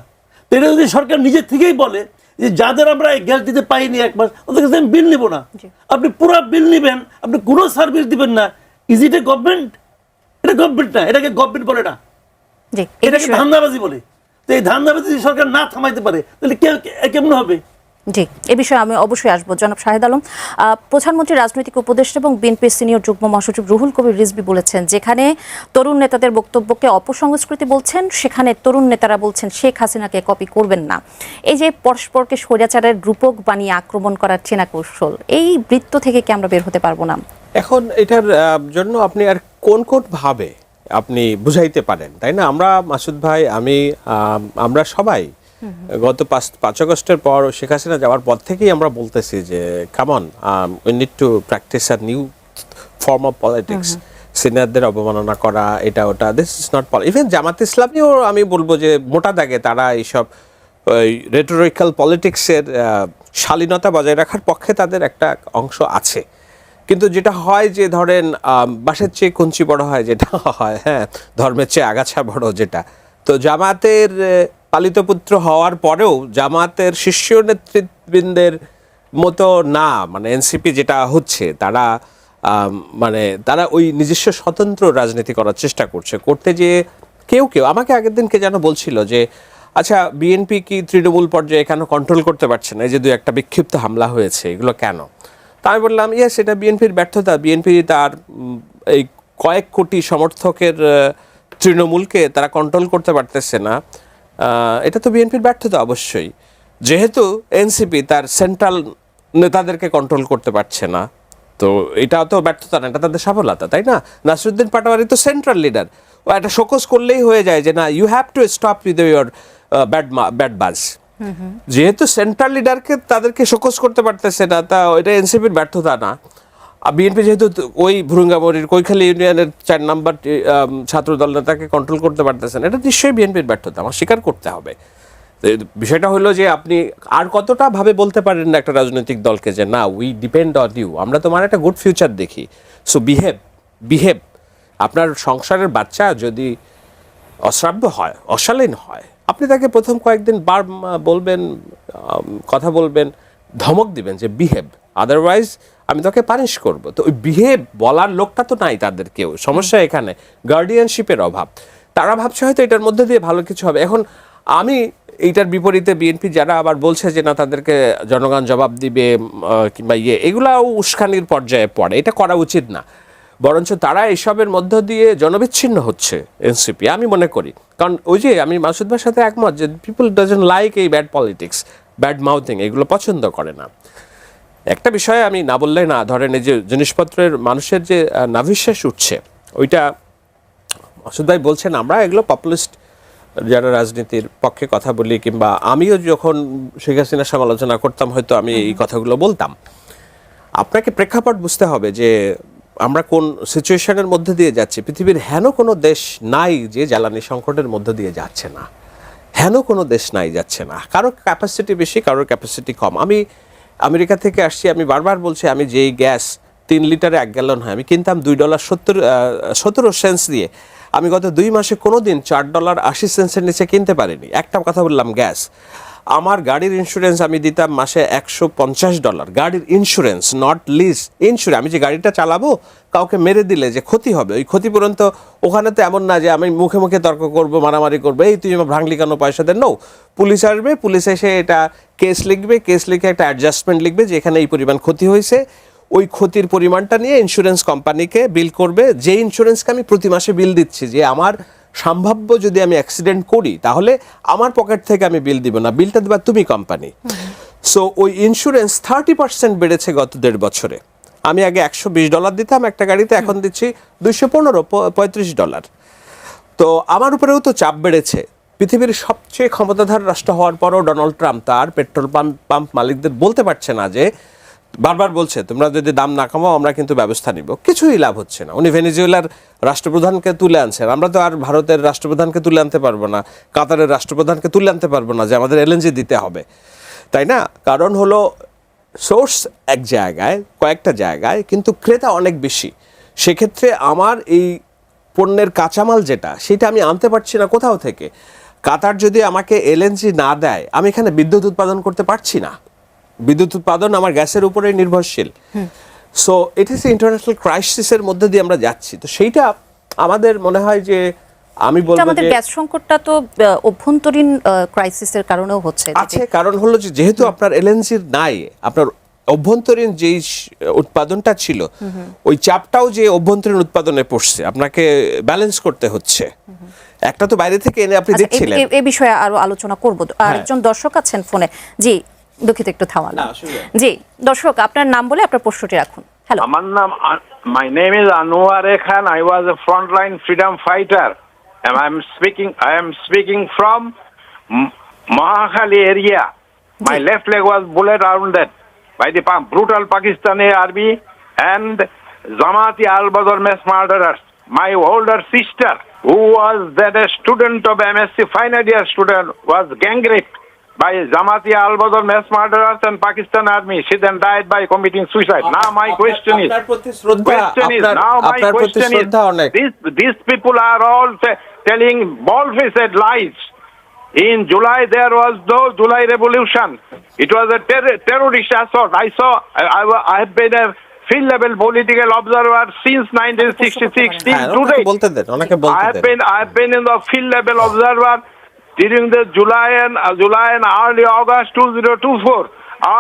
তো এটা যদি সরকার নিজের থেকেই বলে যে যাদের আমরা গ্যাস দিতে পাইনি 1 মাস, ওদের কাছে আমি বিল নেব না, আপনি পুরো বিল নেবেন, আপনি কোনো সার্ভিস দিবেন না, ইজ ইট এ গভর্নমেন্ট? এটা গভর্নমেন্ট না, এটাকে গভর্নমেন্ট বলে না, জি, এই এটাকে বিষয়ে- ধান্দাবাজি বলে। তো এই ধান্দাবাজি যদি সরকার না থামাইতে পারে তাহলে কেমন হবে? জি, এ বিষয়ে আমি অবশ্যই আসবো। জনাব শাহেদ আলম, প্রধানমন্ত্রী রাজনৈতিক উপদেষ্টা এবং বিএনপির সিনিয়র যুগ্ম মহাসচিব রুহুল কবির রিজভী বলেছেন, যেখানে তরুণ নেতাদের বক্তব্যকে অপসংস্কৃতি বলছেন, সেখানে তরুণ নেতারা বলছেন শেখ হাসিনাকে কপি করবেন না। এই যে পরস্পরকে স্বৈরাচারের রূপক বানিয়ে আক্রমণ করার চেনা কৌশল, এই বৃত্ত থেকে কি আমরা বের হতে পারবো না? এখন এটার জন্য আপনি আর কোন কোন ভাবে আপনি বুঝাইতে পারেন, তাই না? আমরা মাসুদ ভাই, আমরা সবাই গত 5 আগস্টের পর শেখ হাসিনা যাওয়ার পর থেকেই আমরা বলতেছি যে come on, we need to practice a new form of politics. সিনিয়রদের অবমাননা করা, এটা ওটা, দিস ইজ নট ইভেন জামাত ইসলামীও আমি বলবো যে মোটা দাগে তারা এইসব রেটোরিক্যাল পলিটিক্সের শালীনতা বজায় রাখার পক্ষে তাদের একটা অংশ আছে। কিন্তু যেটা হয় যে ধরেন বাঁশের চেয়ে কঞ্চি বড় হয়, যেটা হয়, হ্যাঁ, ধর্মের চেয়ে আগাছা বড় যেটা। তো জামাতের পালিত পুত্র হওয়ার পরেও জামাতের শীর্ষ নেতৃবৃন্দের মতো না, মানে এনসিপি যেটা হচ্ছে, তারা মানে তারা ওই নিজস্ব স্বতন্ত্র রাজনীতি করার চেষ্টা করতে যে কেউ আমাকে আগের দিন কে যেন বলছিল যে আচ্ছা বিএনপি কি তৃণমূল পর্যায়ে কেন কন্ট্রোল করতে পারছে না, এই যে 2-1টা বিক্ষিপ্ত হামলা হয়েছে, এগুলো কেন? তা আমি বললাম ইয়েস, এটা বিএনপির ব্যর্থতা। বিএনপি তার এই কয়েক কোটি সমর্থকের তৃণমূলকে তারা কন্ট্রোল করতে পারতেছে না, এটা তো বিএনপির ব্যর্থতা অবশ্যই। যেহেতু এনসিপি তার সেন্ট্রাল নেতাদেরকে কন্ট্রোল করতে পারছে না, তো এটাও তো ব্যর্থতা না, এটা তাদের সফলতা, তাই না? নাসিরুদ্দিন পাটোয়ারি তো সেন্ট্রাল লিডার, ও একটা শোকজ করলেই হয়ে যায় যে না, you have to stop with your bad buzz. যেহেতু সেন্ট্রাল লিডারকে তাদেরকে শোকজ করতে পারতেছে না, তা এটা এনসিপির ব্যর্থতা না। বিএনপি যেহেতু ওই ভুরুঙ্গামরির কৈখালী ইউনিয়নের 4 নম্বর ছাত্র দল নেতাকে কন্ট্রোল করতে পারতেছেন, এটা নিশ্চয়ই বিএনপির ব্যর্থতা, আমার স্বীকার করতে হবে। বিষয়টা হলো যে আপনি আর কতটা ভাবে বলতে পারেন না একটা রাজনৈতিক দলকে যে না, উই ডিপেন্ড অন ইউ, আমরা তোমার একটা গুড ফিউচার দেখি, সো বিহেভ। আপনার সংসারের বাচ্চা যদি অশ্রাব্য হয়, অশালীন হয়, আপনি তাকে প্রথম কয়েকদিন বলবেন, কথা বলবেন, ধমক দিবেন যে বিহেভ, আদারওয়াইজ আমি তোকে পানিশ করব। তো ওই বিহেভ বলার লোকটা তো নাই তাদের কেউ। সমস্যা এখানে গার্ডিয়ানশিপের অভাব। তারা ভাবছে হয়তো এটার মধ্যে দিয়ে ভালো কিছু হবে। এখন আমি এইটার বিপরীতে বিএনপি যারা আবার বলছে যে না, তাদেরকে জনগণ জবাব দিবে কিংবা এগুলাও উস্কানির পর্যায়ে পড়ে, এটা করা উচিত না। বরঞ্চ তারা এসবের মধ্য দিয়ে জনবিচ্ছিন্ন হচ্ছে এনসিপি, আমি মনে করি। কারণ ওই যে আমি মাসুদ ভাইয়ের সাথে একমত যে পিপল ডাজন্ট লাইক এই ব্যাড পলিটিক্স, ব্যাড মাউথিং, এগুলো পছন্দ করে না। একটা বিষয়ে আমি না বললে না, ধরেন এই যে জিনিসপত্রের মানুষের যে নাভিশ্বাস উঠছে, ওইটা মাসুদ ভাই বলছেন আমরা এগুলো পপুলিস্ট যারা রাজনীতির পক্ষে কথা বলি, কিংবা আমিও যখন শেখ হাসিনার সমালোচনা করতাম হয়তো আমি এই কথাগুলো বলতাম। আপনাকে প্রেক্ষাপট বুঝতে হবে যে আমরা কোন সিচুয়েশনের মধ্যে দিয়ে যাচ্ছি। পৃথিবীর হেন কোনো দেশ নাই যে জ্বালানি সংকটের মধ্যে দিয়ে যাচ্ছে না, হেন কোনো দেশ নাই যাচ্ছে না। কারো ক্যাপাসিটি বেশি, কারোর ক্যাপাসিটি কম। আমি আমেরিকা থেকে আসছি, আমি বারবার বলছি আমি যেই গ্যাস 3 লিটারে 1 গ্যালন হয় আমি কিনতাম $2.17 দিয়ে, আমি গত 2 মাসে কোনো দিন $4.80 নিচে কিনতে পারিনি। একটা কথা বললাম গ্যাস। আমার গাড়ির ইন্স্যুরেন্স আমি দিতাম মাসে $150, গাড়ির ইন্স্যুরেন্স, নট লিজ ইন্স্যুরেন্স। আমি যে গাড়িটা চালাবো কাউকে মেরে দিলে যে ক্ষতি হবে, ওই ক্ষতিপূরণ তো ওখানে তো এমন না যে আমি মুখে মুখে তর্ক করবো, মারামারি করবো, এই তুই আমার ভাঙলি কেন পয়সা দেন। নো, পুলিশ আসবে, পুলিশ এসে এটা কেস লিখবে, কেস লিখে একটা অ্যাডজাস্টমেন্ট লিখবে যে এখানে এই পরিমাণ ক্ষতি হয়েছে, ওই ক্ষতির পরিমাণটা নিয়ে ইন্স্যুরেন্স কোম্পানিকে বিল করবে, যে ইন্স্যুরেন্সকে আমি প্রতি মাসে বিল দিচ্ছি, যে আমার সম্ভাব্য যদি আমি অ্যাক্সিডেন্ট করি তাহলে আমার পকেট থেকে আমি বিল দিব না, বিলটা দেবা তুমি কোম্পানি। সো ওই ইন্স্যুরেন্স 30% বেড়েছে গত 1.5 বছরে। আমি আগে $120 দিতাম একটা গাড়িতে, এখন দিচ্ছি $215-35। তো আমার উপরেও তো চাপ বেড়েছে। পৃথিবীর সবচেয়ে ক্ষমতাধর রাষ্ট্র হওয়ার পরও ডোনাল্ড ট্রাম্প তার পেট্রোল পাম্প মালিকদের বলতে পারছে না যে, বারবার বলছে তোমরা যদি দাম না কমাও আমরা কিন্তু ব্যবস্থা নিব, কিছুই লাভ হচ্ছে না। উনি ভেনেজুয়েলার রাষ্ট্রপ্রধানকে তুলে আনছেন, আমরা তো আর ভারতের রাষ্ট্রপ্রধানকে তুলে আনতে পারবো না, কাতারের রাষ্ট্রপ্রধানকে তুলে আনতে পারবো না যে আমাদের এলএনজি দিতে হবে, তাই না? কারণ হলো সোর্স এক জায়গায়, কয়েকটা জায়গায়, কিন্তু ক্রেতা অনেক বেশি। সেক্ষেত্রে আমার এই পণ্যের কাঁচামাল যেটা, সেটা আমি আনতে পারছি না কোথাও থেকে। কাতার যদি আমাকে এলএনজি না দেয়, আমি এখানে বিদ্যুৎ উৎপাদন করতে পারছি না। বিদ্যুৎ উৎপাদন আমার গ্যাসের উপরে নির্ভরশীল। সো ইট ইজ ইন্টারন্যাশনাল ক্রাইসিসের মধ্যে দিয়ে আমরা যাচ্ছি। তো সেইটা আমাদের মনে হয় যে আমি বলবো আমাদের যে গ্যাস সংকটটা তো অভ্যন্তরীণ ক্রাইসিসের কারণেও হচ্ছে। আছে, কারণ হলো যে যেহেতু আপনার এলএনজির নাই, আপনার অভ্যন্তরীণ যেই উৎপাদনটা ছিল ওই চাপটাও যে অভ্যন্তরীণ উৎপাদনে পড়ছে, আপনাকে ব্যালেন্স করতে হচ্ছে। একটা তো বাইরে থেকে এনে আপনি দিচ্ছিলেন। এই বিষয়ে আরো আলোচনা করব। আরেকজন দর্শক আছেন ফোনে। জি, দুঃখিত একটু থামালাম। জি দর্শক, আপনার নাম বলে আপনার প্রশ্নটি রাখুন। হ্যালো, আমার নাম, my name is Anwar Khan. I was a frontline freedom fighter, and I am speaking from Mahakali area. My left leg was bullet wounded by the brutal Pakistani army and Zamati al-Badr mass murderers. My older sister, who was then a student of MSc final year student, was gang raped by Zamati al-Badr mass murderers and Pakistan army. She then died by committing suicide. Now my question is, these people are all telling bald-faced lies. In July there was no July revolution. It was a terrorist assault. I have been a field level political observer since 1966 till today. I have been in the field level observer during the July and early August 2024.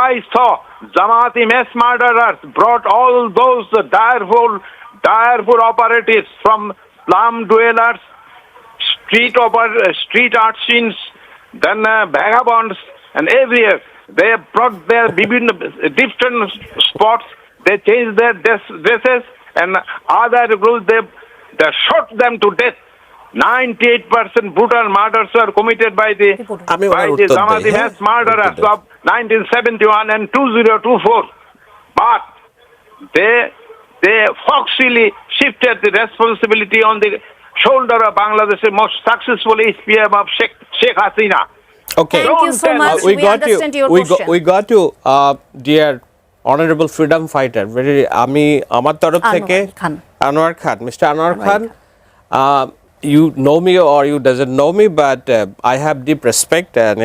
I saw Zamati mass murderers brought all those direful operatives from slum dwellers, street artisans, then vagabonds, and everywhere. They brought their different spots. They changed their dresses and other groups. They shot them to death. 98% brutal murders were committed by the Zamati mass murderers of 1971 and 2024. But they foxily shifted the responsibility on the shoulder of Bangladesh's most successful SPM of Sheikh Hasina. Okay. Thank you so much. We got understand you. your question. We got you, dear honorable freedom fighter. আমি আমার তরফ থেকে আনোয়ার খান, Mr. Anwar Khan. You know me or you doesn't know me, but I have deep respect and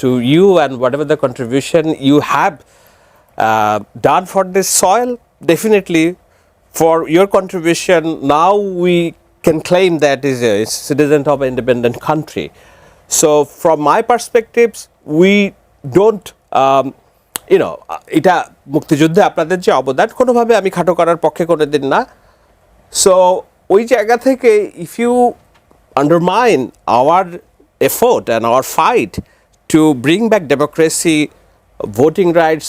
to you and whatever the contribution you have done for this soil. Definitely, for your contribution, now we can claim that is a citizen of an independent country. So, from my perspectives, we don't, এটা মুক্তিযুদ্ধে আপনাদের যে অবদান কোনোভাবে আমি খাটো করার পক্ষে কোনোদিন না। সো ওই জায়গা থেকে if you undermine our effort and our fight to bring back democracy, voting rights,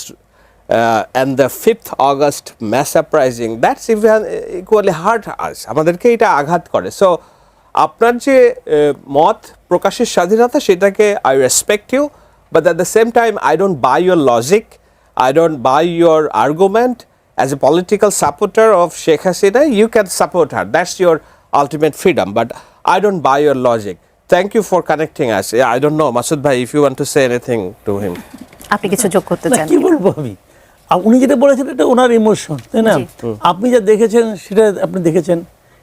and the 5th August mass uprising, that's even equally hurt us. আমাদেরকে এটা আঘাত করে। সো আপনার যে মত প্রকাশের স্বাধীনতা সেটাকে I respect you, but at the same time I don't buy your logic, I don't buy your argument. As a political supporter of Sheikh Hasina, you can support her. That's your ultimate freedom, but I don't buy your logic. Thank you for connecting us. I don't know, Masood bhai, if you want to say anything to him. আপনি কিছু যোগ করতে না, চান? কি বলবো আমি, উনি যেটা বলেছেন এটা ওনার ইমোশন, তাই না? জি। আপনি যা দেখেছেন সেটা আপনি দেখেছেন,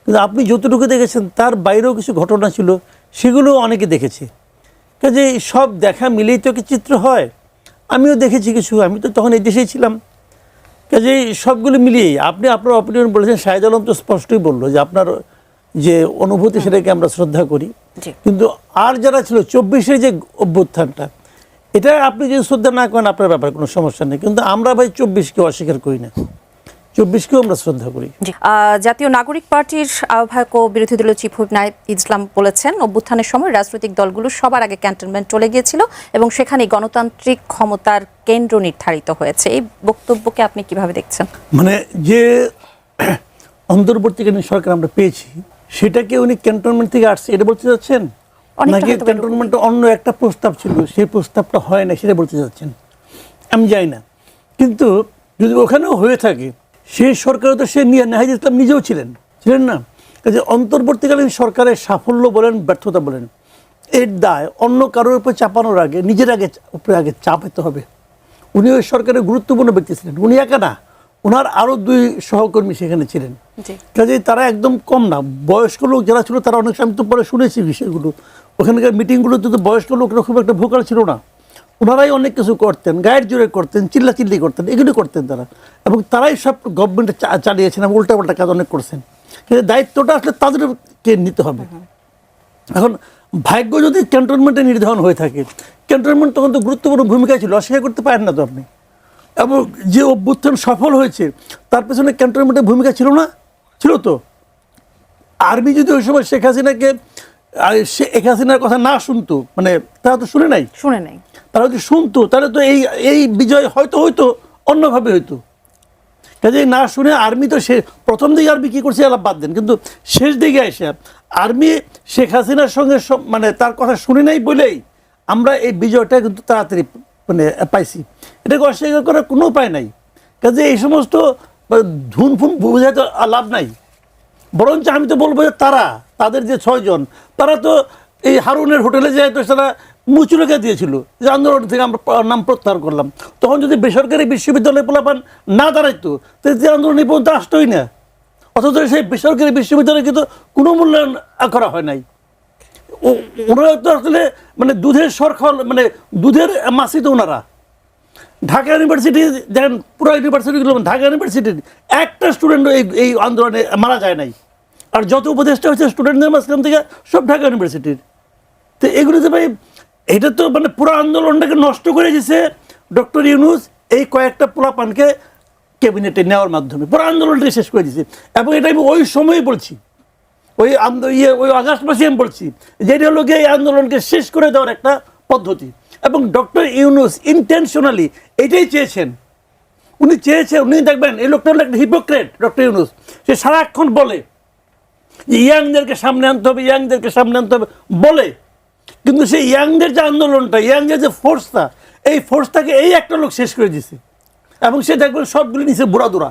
কিন্তু আপনি যতটুকু দেখেছেন তার বাইরেও কিছু ঘটনা ছিল, সেগুলো অনেকে দেখেছে। কাজে সব দেখা মিলেই তো কি চিত্র হয়। আমিও দেখেছি কিছু, আমি তো তখন এই দেশেই ছিলাম। কাজে সবগুলো মিলিয়েই আপনি আপনার অপিনিয়ন বলেছেন। শাহেদ আলম তো স্পষ্টই বললো যে আপনার যে অনুভূতি সেটাকে আমরা শ্রদ্ধা করি, জি। কিন্তু আর যারা ছিল 24-এ যে অভ্যুত্থানটা, এটা আপনি যদি শ্রদ্ধা না করেন আপনার ব্যাপারে কোনো সমস্যা নেই, কিন্তু আমরা ভাই 24-কে অস্বীকার করি না, 24-কেও আমরা শ্রদ্ধা করি। জি। জাতীয় নাগরিক পার্টির আহ্বায়ক ও বিরোধী দলীয় চিফ হুইপ নাহিদ ইসলাম বলেছেন, অভ্যুত্থানের সময় রাজনৈতিক দলগুলো সবার আগে ক্যান্টনমেন্ট চলে গিয়েছিল এবং সেখানে গণতান্ত্রিক ক্ষমতার কেন্দ্র নির্ধারিত হয়েছে। এই বক্তব্যকে আপনি কিভাবে দেখছেন? মানে যে অন্তর্বর্তীকালীন সরকার আমরা পেয়েছি সেটাকে উনি ক্যান্টনমেন্ট থেকে আসছে এটা বলতে চাচ্ছেন, অনেকটা নাকি হয়তো ক্যান্টনমেন্টে অন্য একটা প্রস্তাব ছিল সেই প্রস্তাবটা হয় না সেটা বলতে চাচ্ছেন, আমি জানি না। কিন্তু যদি ওখানেও হয়ে থাকে সেই সরকারও তো সে নাহিদ ইসলাম নিজেও ছিলেন না। কাজে অন্তর্বর্তীকালীন সরকারের সাফল্য বলেন ব্যর্থতা বলেন, এর দায় অন্য কারোর উপর চাপানোর আগে নিজের উপরে আগে চাপাতে হবে। উনি ওই সরকারের গুরুত্বপূর্ণ ব্যক্তি ছিলেন, উনি একা না, ওনার আরও 2 সহকর্মী সেখানে ছিলেন। জি। কাজেই তারা একদম কম না, বয়স্ক লোক যারা ছিল তারা অনেক, আমি তো পরে শুনেছি বিষয়গুলো, ওখানকার মিটিংগুলোতে তো বয়স্ক লোকরা খুব একটা ভোকাল ছিল না, ওনারাই অনেক কিছু করতেন, গায়ের জোরে করতেন, চিল্লাচিল্লি করতেন, এগুলো করতেন তারা, এবং তারাই সব গভর্নমেন্টে চালিয়েছেন এবং উল্টাপাল্টা কাজ অনেক করছেন। কিন্তু দায়িত্বটা আসলে তাদেরকে নিতে হবে। এখন ভাগ্য যদি ক্যান্টনমেন্টে নির্ধারণ হয়ে থাকে, ক্যান্টনমেন্ট তখন তো গুরুত্বপূর্ণ ভূমিকা ছিল, অস্বীকার করতে পারেন না তো আপনি। এবং যে অভ্যুত্থান সফল হয়েছে তার পেছনে ক্যান্টনমেন্টের ভূমিকা ছিল না? ছিল তো। আর্মি যদি ওই সময় শেখ হাসিনার কথা না শুনতো, মানে তারা তো শুনে নাই, তারা যদি শুনতো তাহলে তো এই বিজয় হয়তো অন্যভাবে হইতো। কাজে না শুনে আর্মি তো সে প্রথম দিকে আর্মি কী করছে আলাপ বাদ দেন, কিন্তু শেষ দিকে এসে আর্মি শেখ হাসিনার সঙ্গে মানে তার কথা শুনে নাই বলেই আমরা এই বিজয়টা কিন্তু তাড়াতাড়ি মানে পাইছি। এটাকে অস্বীকার করার কোনো উপায় নাই। কাজে এই সমস্ত ধুনফুন বোঝায় তো লাভ নাই। বরঞ্চ আমি তো বলবো যে তাদের যে 6 জন, তারা তো এই হারুনের হোটেলে যায় তো তারা মুচুলেখা দিয়েছিল যে আন্দোলন থেকে আমরা নাম প্রত্যাহার করলাম। তখন যদি বেসরকারি বিশ্ববিদ্যালয়ে পোলাপান না দাঁড়াইতো তাহলে যে আন্দোলন এই পর্যন্ত আসতোই না। অথচ সেই বেসরকারি বিশ্ববিদ্যালয়ে কিন্তু কোনো মূল্যায়ন করা হয় নাই। ওনারা তো আসলে মানে দুধের সর খাওয়া, মানে দুধের মাসি তো ওনারা। ঢাকা ইউনিভার্সিটি দেখেন, পুরো ইউনিভার্সিটিগুলো, ঢাকা ইউনিভার্সিটির একটা স্টুডেন্ট এই আন্দোলনে মারা যায় নাই। আর যত উপদেষ্টা হয়েছে স্টুডেন্টদের মাঝখান থেকে সব ঢাকা ইউনিভার্সিটির। তো এগুলোতে ভাই এটা তো মানে পুরো আন্দোলনটাকে নষ্ট করে দিয়েছে ডক্টর ইউনূস এই কয়েকটা পোলাপানকে ক্যাবিনেটে নেওয়ার মাধ্যমে, পুরো আন্দোলনটাকে শেষ করে দিয়েছে। এবং এটা আমি ওই সময়ই বলছি, ওই আগস্ট মাসে আমি বলছি যে এটা হলো এই আন্দোলনকে শেষ করে দেওয়ার একটা পদ্ধতি। এবং ডক্টর ইউনূস ইন্টেনশনালি এটাই চেয়েছেন। উনি দেখবেন এই লোকটা হলো একটা হিপোক্রেট। ডক্টর ইউনূস সে সারাক্ষণ বলে যে ইয়াংদেরকে সামনে আনতে হবে বলে, কিন্তু সেই ইয়াংদের যে আন্দোলনটা, ইয়াংদের যে ফোর্সটা, এই ফোর্সটাকে এই একটা লোক শেষ করে দিয়েছে। এবং সে দেখবেন সবগুলি নিচে বুড়াদুরা,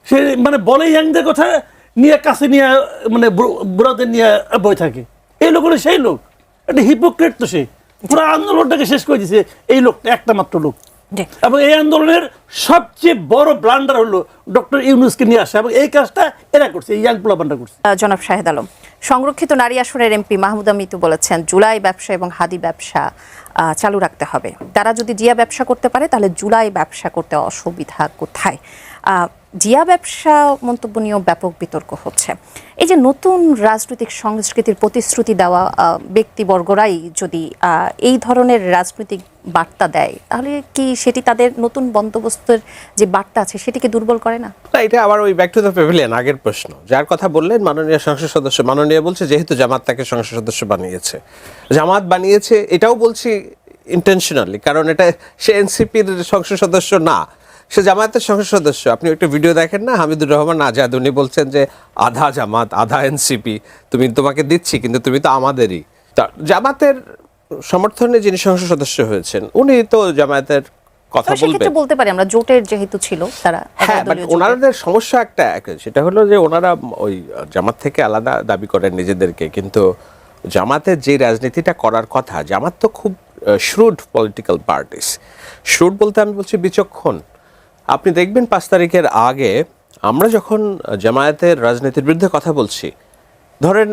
সে মানে বলে ইয়াংদের কথা নিয়ে কাছে নিয়ে মানে বুড়াদের নিয়ে বই থাকে। এই লোক হলো সেই লোক, একটা হিপোক্রেট। তো সে পুরো আন্দোলনটাকে শেষ করে দিয়েছে এই লোকটা, একটা মাত্র লোক। এবং এই আন্দোলনের সবচেয়ে বড় ব্লান্ডার হলো ডক্টর ইউনূসকে নিয়ে আসা, এবং এই কাজটা এরা করছে, এই ইয়াং পোলাপানটা করছে। জনাব শাহেদ আলম, সংরক্ষিত নারী আসনের এমপি মাহমুদা মিতু বলেছেন জুলাই ব্যবসা এবং হাদি ব্যবসা চালু রাখতে হবে। তারা যদি জিয়া ব্যবসা করতে পারে তাহলে জুলাই ব্যবসা করতে অসুবিধা কোথায়? জিয়া ব্যবসা মন্তব্য নিয়েও ব্যাপক বিতর্ক হচ্ছে। এই যে নতুন রাজনৈতিক সংস্কৃতির প্রতিশ্রুতি দেওয়া ব্যক্তিবর্গরাই যদি এই ধরনের রাজনৈতিক বার্তা দেয়, তাহলে কি সেটি তাদের নতুন বন্দোবস্তের যে বার্তা আছে সেটিকে দুর্বল করে না? এটা আবার ওই ব্যাক টু দ্য প্যাভিলিয়ন, আগের প্রশ্ন যার কথা বললেন মাননীয় সংসদ সদস্য, মাননীয় বলছে যেহেতু জামাত তাকে সংসদ সদস্য বানিয়েছে, এটাও বলছি ইন্টেনশনালি, কারণ এটা সে এনসিপির সংসদ সদস্য না, সে জামায়াতের সংসদ সদস্য। আপনি একটা ভিডিও দেখেন না, হামিদুর রহমান আজাদ, উনি বলছেন যে আধা জামাত আধা এনসিপি, তোমাকে দিচ্ছি কিন্তু তুমি তো আমাদেরই। জামাতের সমর্থনে যিনি সংসদ সদস্য হয়েছেন উনি তো জামায়াতের কথা বলবেন। সেক্ষেত্রে বলতে পারি আমরা জোটের যেহেতু ছিল তারা, হ্যাঁ, বাট ওনাদের সমস্যা একটা, সেটা হলো যে ওনারা ওই জামাত থেকে আলাদা দাবি করেন নিজেদেরকে, কিন্তু জামাতের যে রাজনীতিটা করার কথা, জামাত তো খুব শ্রুড পলিটিক্যাল পার্টিস। শ্রুড বলতে আমি বলছি বিচক্ষণ। আপনি দেখবেন 5 তারিখের আগে আমরা যখন জামায়াতের রাজনীতির বিরুদ্ধে কথা বলছি, ধরেন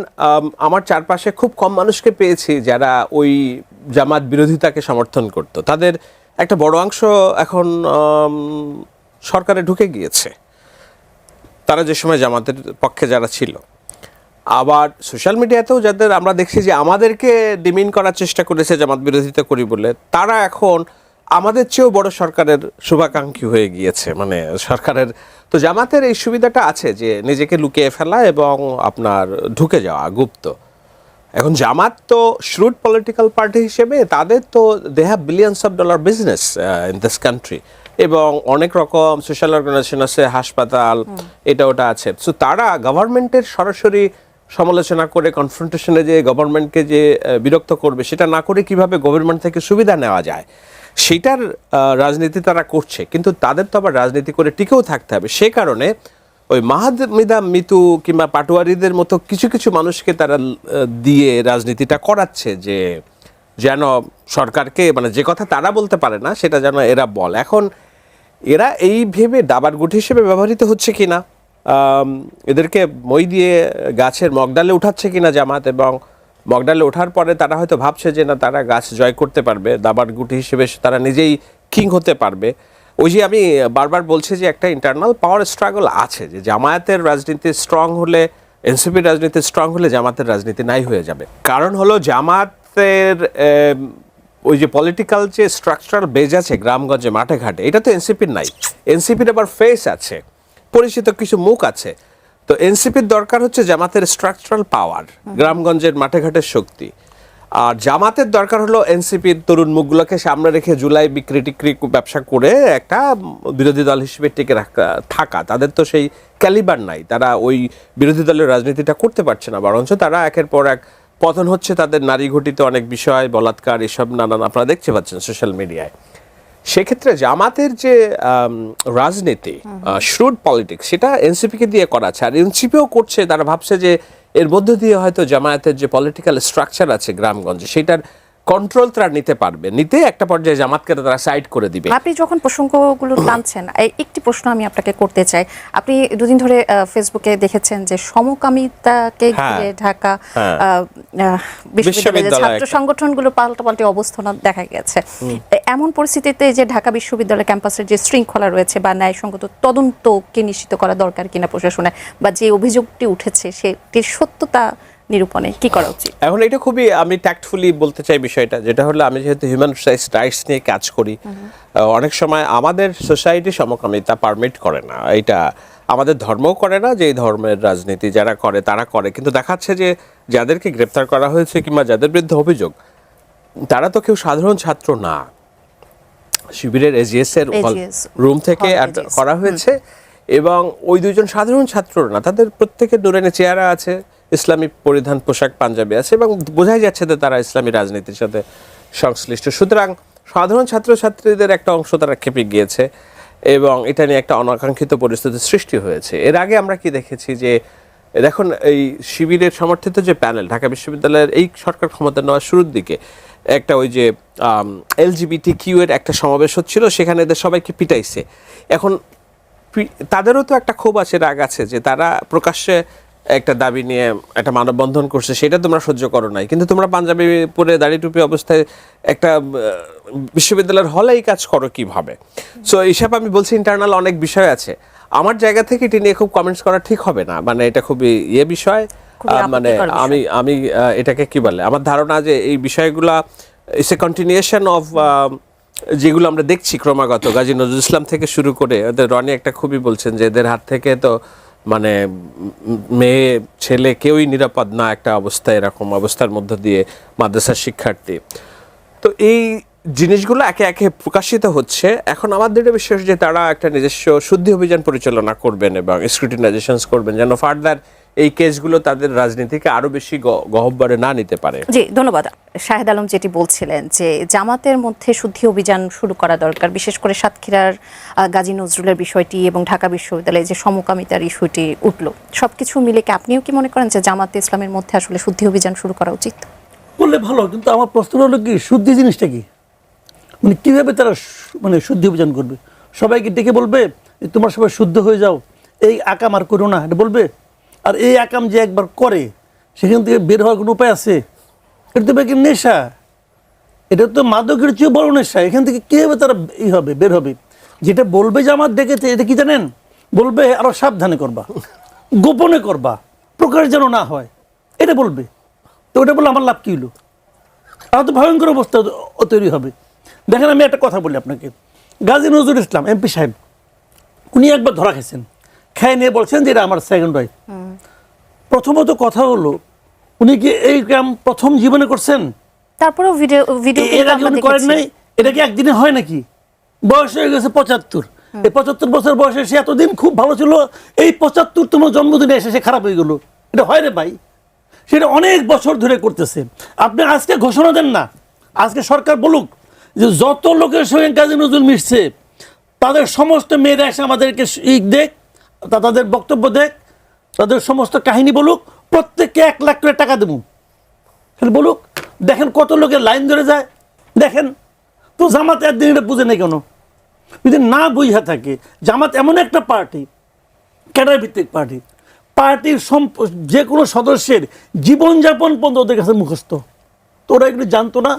আমার চারপাশে খুব কম মানুষকে পেয়েছি যারা ওই জামাত বিরোধিতাকে সমর্থন করত। তাদের একটা বড় অংশ এখন সরকারে ঢুকে গিয়েছে, তারা যে সময় জামাতের পক্ষে যারা ছিল। আবার সোশ্যাল মিডিয়াতেও যাদের আমরা দেখছি যে আমাদেরকে ডিমিন করার চেষ্টা করেছে জামাত বিরোধিতা করি বলে, তারা এখন আমাদের চেয়েও বড় সরকারের শুভাকাঙ্ক্ষী হয়ে গিয়েছে। মানে সরকারের তো জামাতের এই সুবিধাটা আছে যে নিজেকে লুকিয়ে ফেলা এবং আপনার ঢুকে যাওয়া গুপ্ত। এখন জামাত তো শ্রুড পলিটিক্যাল পার্টি হিসেবে তাদের তো they have billions of dollar business in this country, এবং অনেক রকম সোশ্যাল অর্গানাইজেশন আছে, হাসপাতাল, এটা ওটা আছে। সো তারা গভর্নমেন্টের সরাসরি সমালোচনা করে কনফ্রন্টেশনে যে গভর্নমেন্টকে যে বিরক্ত করবে সেটা না করে কিভাবে গভর্নমেন্ট থেকে সুবিধা নেওয়া যায় সেটার রাজনীতি তারা করছে। কিন্তু তাদের তো আবার রাজনীতি করে টিকেও থাকতে হবে। সে কারণে ওই মাহমুদা মিতু কিংবা পাটোয়ারিদের মতো কিছু কিছু মানুষকে তারা দিয়ে রাজনীতিটা করাচ্ছে, যে যেন সরকারকে, মানে যে কথা তারা বলতে পারে না সেটা যেন এরা বল। এখন এরা এই ভেবে দাবার গুটি হিসেবে ব্যবহৃত হচ্ছে কিনা, এদেরকে মই দিয়ে গাছের মগডালে উঠাচ্ছে কিনা জামাত, এবং মগডালে ওঠার পরে তারা হয়তো ভাবছে যে না, তারা গাছ জয় করতে পারবে, দাবার গুটি হিসেবে তারা নিজেই কিং হতে পারবে। ওই যে আমি বারবার বলছি যে একটা ইন্টারনাল পাওয়ার স্ট্রাগল আছে, যে জামায়াতের রাজনীতি স্ট্রং হলে, এনসিপির রাজনীতি স্ট্রং হলে জামাতের রাজনীতি নাই হয়ে যাবে। কারণ হলো জামাতের ওই যে পলিটিক্যাল যে স্ট্রাকচারাল বেজ আছে গ্রামগঞ্জে মাঠে ঘাটে, এটা তো এনসিপির নাই। এনসিপির আবার ফেস আছে, পরিচিত কিছু মুখ আছে। তো এনসিপির দরকার হচ্ছে জামাতের স্ট্রাকচারাল পাওয়ার, গ্রামগঞ্জের মাঠে ঘাটের শক্তি। আর জামাতের দরকার হলো এনসিপির তরুণ মুখগুলোকে সামনে রেখে জুলাই বিক্রি টিক্রি ব্যবসা করে একটা বিরোধী দল হিসেবে টিকে থাকা। তাদের তো সেই ক্যালিবার নাই, তারা ওই বিরোধী দলের রাজনীতিটা করতে পারছে না, বরঞ্চ তারা একের পর এক পতন হচ্ছে। তাদের নারী ঘটিত অনেক বিষয়, বলাৎকার, এসব নানান আপনারা দেখতে পাচ্ছেন সোশ্যাল মিডিয়ায়। সেক্ষেত্রে জামাতের যে রাজনীতি, শ্রুড পলিটিক্স, সেটা এনসিপিকে দিয়ে করাচ্ছে। আর এনসিপিও করছে, তারা ভাবছে যে এর মধ্য দিয়ে হয়তো জামায়াতের যে পলিটিক্যাল স্ট্রাকচার আছে গ্রামগঞ্জে সেটার কন্ট্রোল তারা নিতে পারবে, নিতে একটা পর্যায়ে জামাতকে তারা সাইড করে দিবে। আপনি যখন প্রসঙ্গগুলো টানছেন, একটি প্রশ্ন আমি আপনাকে করতে চাই। আপনি দুদিন ধরে ফেসবুকে দেখেছেন যে সমকামিতাকে ঘিরে ঢাকা বিশ্ববিদ্যালয়ের ছাত্র সংগঠনগুলো পাল্টাপাল্টি অবস্থান দেখা গেছে। এমন পরিস্থিতিতে যে ঢাকা বিশ্ববিদ্যালয় ক্যাম্পাসের যে শৃঙ্খলা রয়েছে বা ন্যায়সঙ্গত তদন্তকে নিশ্চিত করা দরকার কিনা প্রশাসনের, বা যে অভিযোগটি উঠেছে সেটির সত্যতা নিরূপণে কি করা উচিত? এখন এটা খুবই আমি ট্যাক্টফুলি বলতে চাই বিষয়টা, যেটা হলো আমি যেহেতু হিউম্যান রাইটস নিয়ে কাজ করি, অনেক সময় আমাদের সোসাইটি সমকামিতা পারমিট করে না, এটা আমাদের ধর্মও করে না। যে এই ধর্মের রাজনীতি যারা করে তারা করে, কিন্তু দেখাচ্ছে যে যাদেরকে গ্রেপ্তার করা হয়েছে কিংবা যাদের বিরুদ্ধে অভিযোগ, তারা তো কেউ সাধারণ ছাত্র না। শিবিরের এজিএস এর রুম থেকে করা হয়েছে, এবং ওই দুইজন সাধারণ ছাত্র না, তাদের প্রত্যেকের নুরানি চেহারা আছে, ইসলামী পরিধান পোশাক পাঞ্জাবি আছে, এবং বোঝাই যাচ্ছে যে তারা ইসলামী রাজনীতির সাথে সংশ্লিষ্ট। সুতরাং সাধারণ ছাত্রছাত্রীদের একটা অংশ তারা খেপে গিয়েছে, এবং এটা নিয়ে একটা অনাকাঙ্ক্ষিত পরিস্থিতির সৃষ্টি হয়েছে। এর আগে আমরা কি দেখেছি যে দেখুন, এই শিবিরের সমর্থিত যে প্যানেল ঢাকা বিশ্ববিদ্যালয়ের এই সরকার ক্ষমতা নেওয়ার শুরুর দিকে একটা ওই যে LGBTQ এর একটা সমাবেশ হচ্ছিল, সেখানে এদের সবাইকে পিটাইছে। এখন তাদেরও তো একটা ক্ষোভ আছে, রাগ আছে, যে তারা প্রকাশ্যে একটা দাবি নিয়ে একটা মানববন্ধন করছে, সেটা তোমরা সহ্য করো নাই, কিন্তু তোমরা পাঞ্জাবি পরে দাড়ি টুপি অবস্থায় একটা বিশ্ববিদ্যালয়ের হলে এই কাজ করো কিভাবে? সো এইসব আমি বলছি ইন্টারনাল অনেক বিষয় আছে। আমার জায়গা থেকে এটি নিয়ে খুব কমেন্টস করা ঠিক হবে না, মানে এটা খুবই বিষয়, মানে আমি এটাকে কি বলে, আমার ধারণা যে এই বিষয়গুলা ইটস এ কন্টিনিউশন অফ যেগুলো আমরা দেখছি ক্রমাগত, গাজী নজরুল ইসলাম থেকে শুরু করে ওদের রনি একটা খুবই বলছেন যে এদের হাত থেকে তো মানে মেয়ে ছেলে কেউই নিরাপদ না একটা অবস্থা, এরকম অবস্থার মধ্য দিয়ে মাদ্রাসার শিক্ষার্থী। তো এই জিনিসগুলো একে একে প্রকাশিত হচ্ছে। এখন আমাদের এটা বিশ্বাস যে তারা একটা নিজস্ব শুদ্ধি অভিযান পরিচালনা করবেন এবং স্ক্রুটিনাইজেশনস করবেন যেন ফার্দার এই কেসগুলো তাদের রাজনীতিকে আরো বেশি গহ্বরে না নিতে পারে। জি ধন্যবাদ। শাহেদ আলম যেটি বলছিলেন যে জামাতের মধ্যে শুদ্ধি অভিযান শুরু করা দরকার, বিশেষ করে সাতক্ষীরার গাজী নজরুলের বিষয়টি এবং ঢাকা বিশ্ববিদ্যালয়ে যে সমকামিতার ইস্যুটি উঠল, সবকিছু মিলে কি আপনিও কি মনে করেন যে জামাতে ইসলামের মধ্যে আসলে শুদ্ধি অভিযান শুরু করা উচিত? বললে ভালো, কিন্তু আমার প্রশ্ন হলো কি, শুদ্ধি জিনিসটা কি? মানে কীভাবে তারা মানে শুদ্ধি অভিযান করবে? সবাইকে ডেকে বলবে যে তোমরা সবাই শুদ্ধ হয়ে যাও, এই আকাম আর করো না, এটা বলবে? আর এই আকাম যে একবার করে সেখান থেকে বের হওয়ার কোনো উপায় আছে? এটা তো বেকের নেশা, এটা তো মাদকের চেয়ে বড় নেশা। এখান থেকে কীভাবে তারা হবে, বের হবে? যেটা বলবে যে আমার ডেকেছে, এটা কি জানেন? বলবে আরো সাবধানে করবা, গোপনে করবা, প্রকাশ যেন না হয়, এটা বলবে। তো ওটা বললে আমার লাভ কী হলো? আর তো ভয়ঙ্কর অবস্থা তৈরি হবে। দেখেন আমি একটা কথা বলি আপনাকে, গাজী নজরুল ইসলাম এমপি সাহেব, উনি একবার ধরা খেয়েছেন, খেয়ে নিয়ে বলছেন যে এটা আমার সেকেন্ড ওয়াইফ। প্রথমত কথা হলো, উনি কি এই কাম প্রথম জীবনে করছেন? তারপরেও ভিডিও এর আগে উনি করেন নাই? এটা কি একদিনে হয় নাকি? বয়স হয়ে গেছে 75, এই 75 বছর বয়সে সে এতদিন খুব ভালো ছিল, এই 75তম জন্মদিনে এসে সে খারাপ হয়ে গেল। এটা হয় রে ভাই? সেটা অনেক বছর ধরে করতেছে। আপনি আজকে ঘোষণা দেন না, আজকে সরকার বলুক যে যত লোকের সঙ্গে গাজী নজরুল মিশছে তাদের সমস্ত মেয়েরা এসে আমাদেরকে দেখ, তাদের বক্তব্য দেখ, তাদের সমস্ত কাহিনী বলুক, প্রত্যেককে 1 লাখ করে টাকা দেবো, খালি বলুক। দেখেন কত লোকের লাইন ধরে যায়। দেখেন তো জামাত একদিন এটা বুঝে নেই কেন? যদি না বুঝা থাকে, জামাত এমন একটা পার্টি, ক্যাডার ভিত্তিক পার্টি, পার্টির যে কোনো সদস্যের জীবনযাপন পর্যন্ত ওদের কাছে মুখস্থ। তো ওরা এগুলো জানতো না,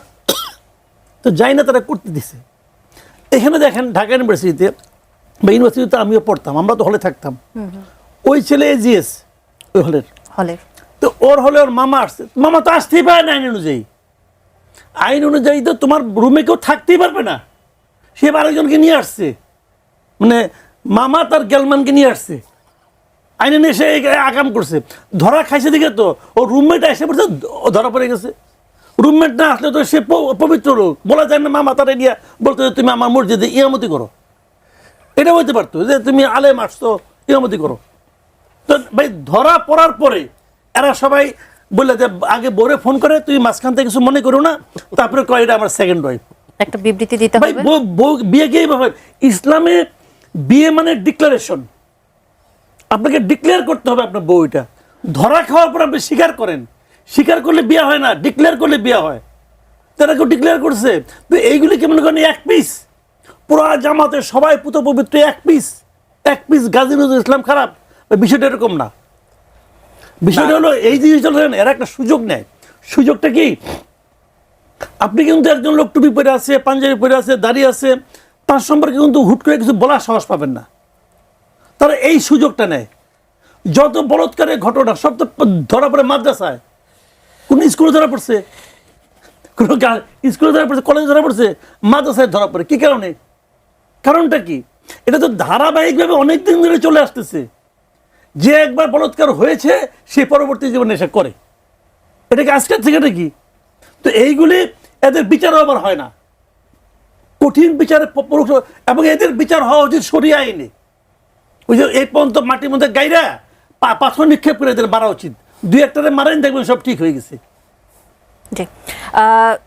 তো যাই না তারা করতে দিছে। এখানে দেখেন ঢাকা ইউনিভার্সিটিতে বা ইউনিভার্সিটিতে আমিও পড়তাম, আমরা তো হলে থাকতাম। ওই ছেলে এজিএস ওই হলের, তো ওর হলে ওর মামা আসছে, মামা তো আসতেই পারে না আইন অনুযায়ী তো তোমার রুমে কেউ থাকতেই পারবে না। সে আরেকজনকে নিয়ে আসছে, মানে মামা তার গেলমানকে নিয়ে আসছে, আইনে নিয়ে এসে আকাম করছে। ধরা খাইছে দিকে তো ও রুমমেট এসে পড়ছে, ধরা পড়ে গেছে। রুমমেট না আসলে তো সে পবিত্র লোক, বলা যায় না মামা তারা নিয়ে বলতে তুমি আমার মসজিদে ইমামতি করো, এটা হইতে পারতো যে তুমি আলেম আসছো ইমামতি করো। তো ভাই ধরা পড়ার পরে এরা সবাই বললে যে আগে বোরে ফোন করে, তুই মাঝখান থেকে কিছু মনে করো না, তারপরে কয় এটা আমার সেকেন্ড ওয়াইফ। একটা বিবৃতি দিতে ভাই হবে। বিয়ে কে এইভাবে? ইসলামে বিয়ে মানে ডিক্লারেশন, আপনাকে ডিক্লেয়ার করতে হবে আপনার বউটা। ধরা খাওয়ার পর আপনি স্বীকার করেন, স্বীকার করলে বিয়ে হয় না, ডিক্লেয়ার করলে বিয়ে হয়। তারা কেউ ডিক্লেয়ার করছে? তো এইগুলি কেমন করেন? এক পিস পুরা জামাতে সবাই পুত পবিত্র, এক পিস গাজী নজরুল ইসলাম খারাপ? বিষয়টা এরকম না। বিষয়টা হলো এই জিনিসটা এরা একটা সুযোগ নেয়। সুযোগটা কি? আপনি কিন্তু একজন লোক টুপি পরে আছে, পাঞ্জাবি পরে আছে, দাঁড়িয়ে আছে, তার সম্পর্কে কিন্তু হুট করে কিছু বলার সাহস পাবেন না। তারা এই সুযোগটা নেয়। যত বলৎকারের ঘটনা সব তো ধরা পড়ে মাদ্রাসায়, কোন স্কুলে ধরা পড়ছে, কোন স্কুলে ধরা পড়ছে, কলেজে ধরা পড়ছে, মাদ্রাসায় ধরা পড়ে। কি কারণে? কারণটা কি? এটা তো ধারাবাহিকভাবে অনেক দিন ধরে চলে আসতেছে। যে একবার বলৎকার হয়েছে সে পরবর্তী জীবনে এসে করে। এটাকে আজকের থেকে নাকি? তো এইগুলি এদের বিচারও আবার হয় না, কঠিন বিচারে, এবং এদের বিচার হওয়া উচিত শরিয়া আইনে। ওই যে এই পর্যন্ত মাটির মধ্যে গাইরা পাথর নিক্ষেপ করে এদের মারা উচিত। 2-1টারে মারেন, দেখবেন সব ঠিক হয়ে গেছে। জি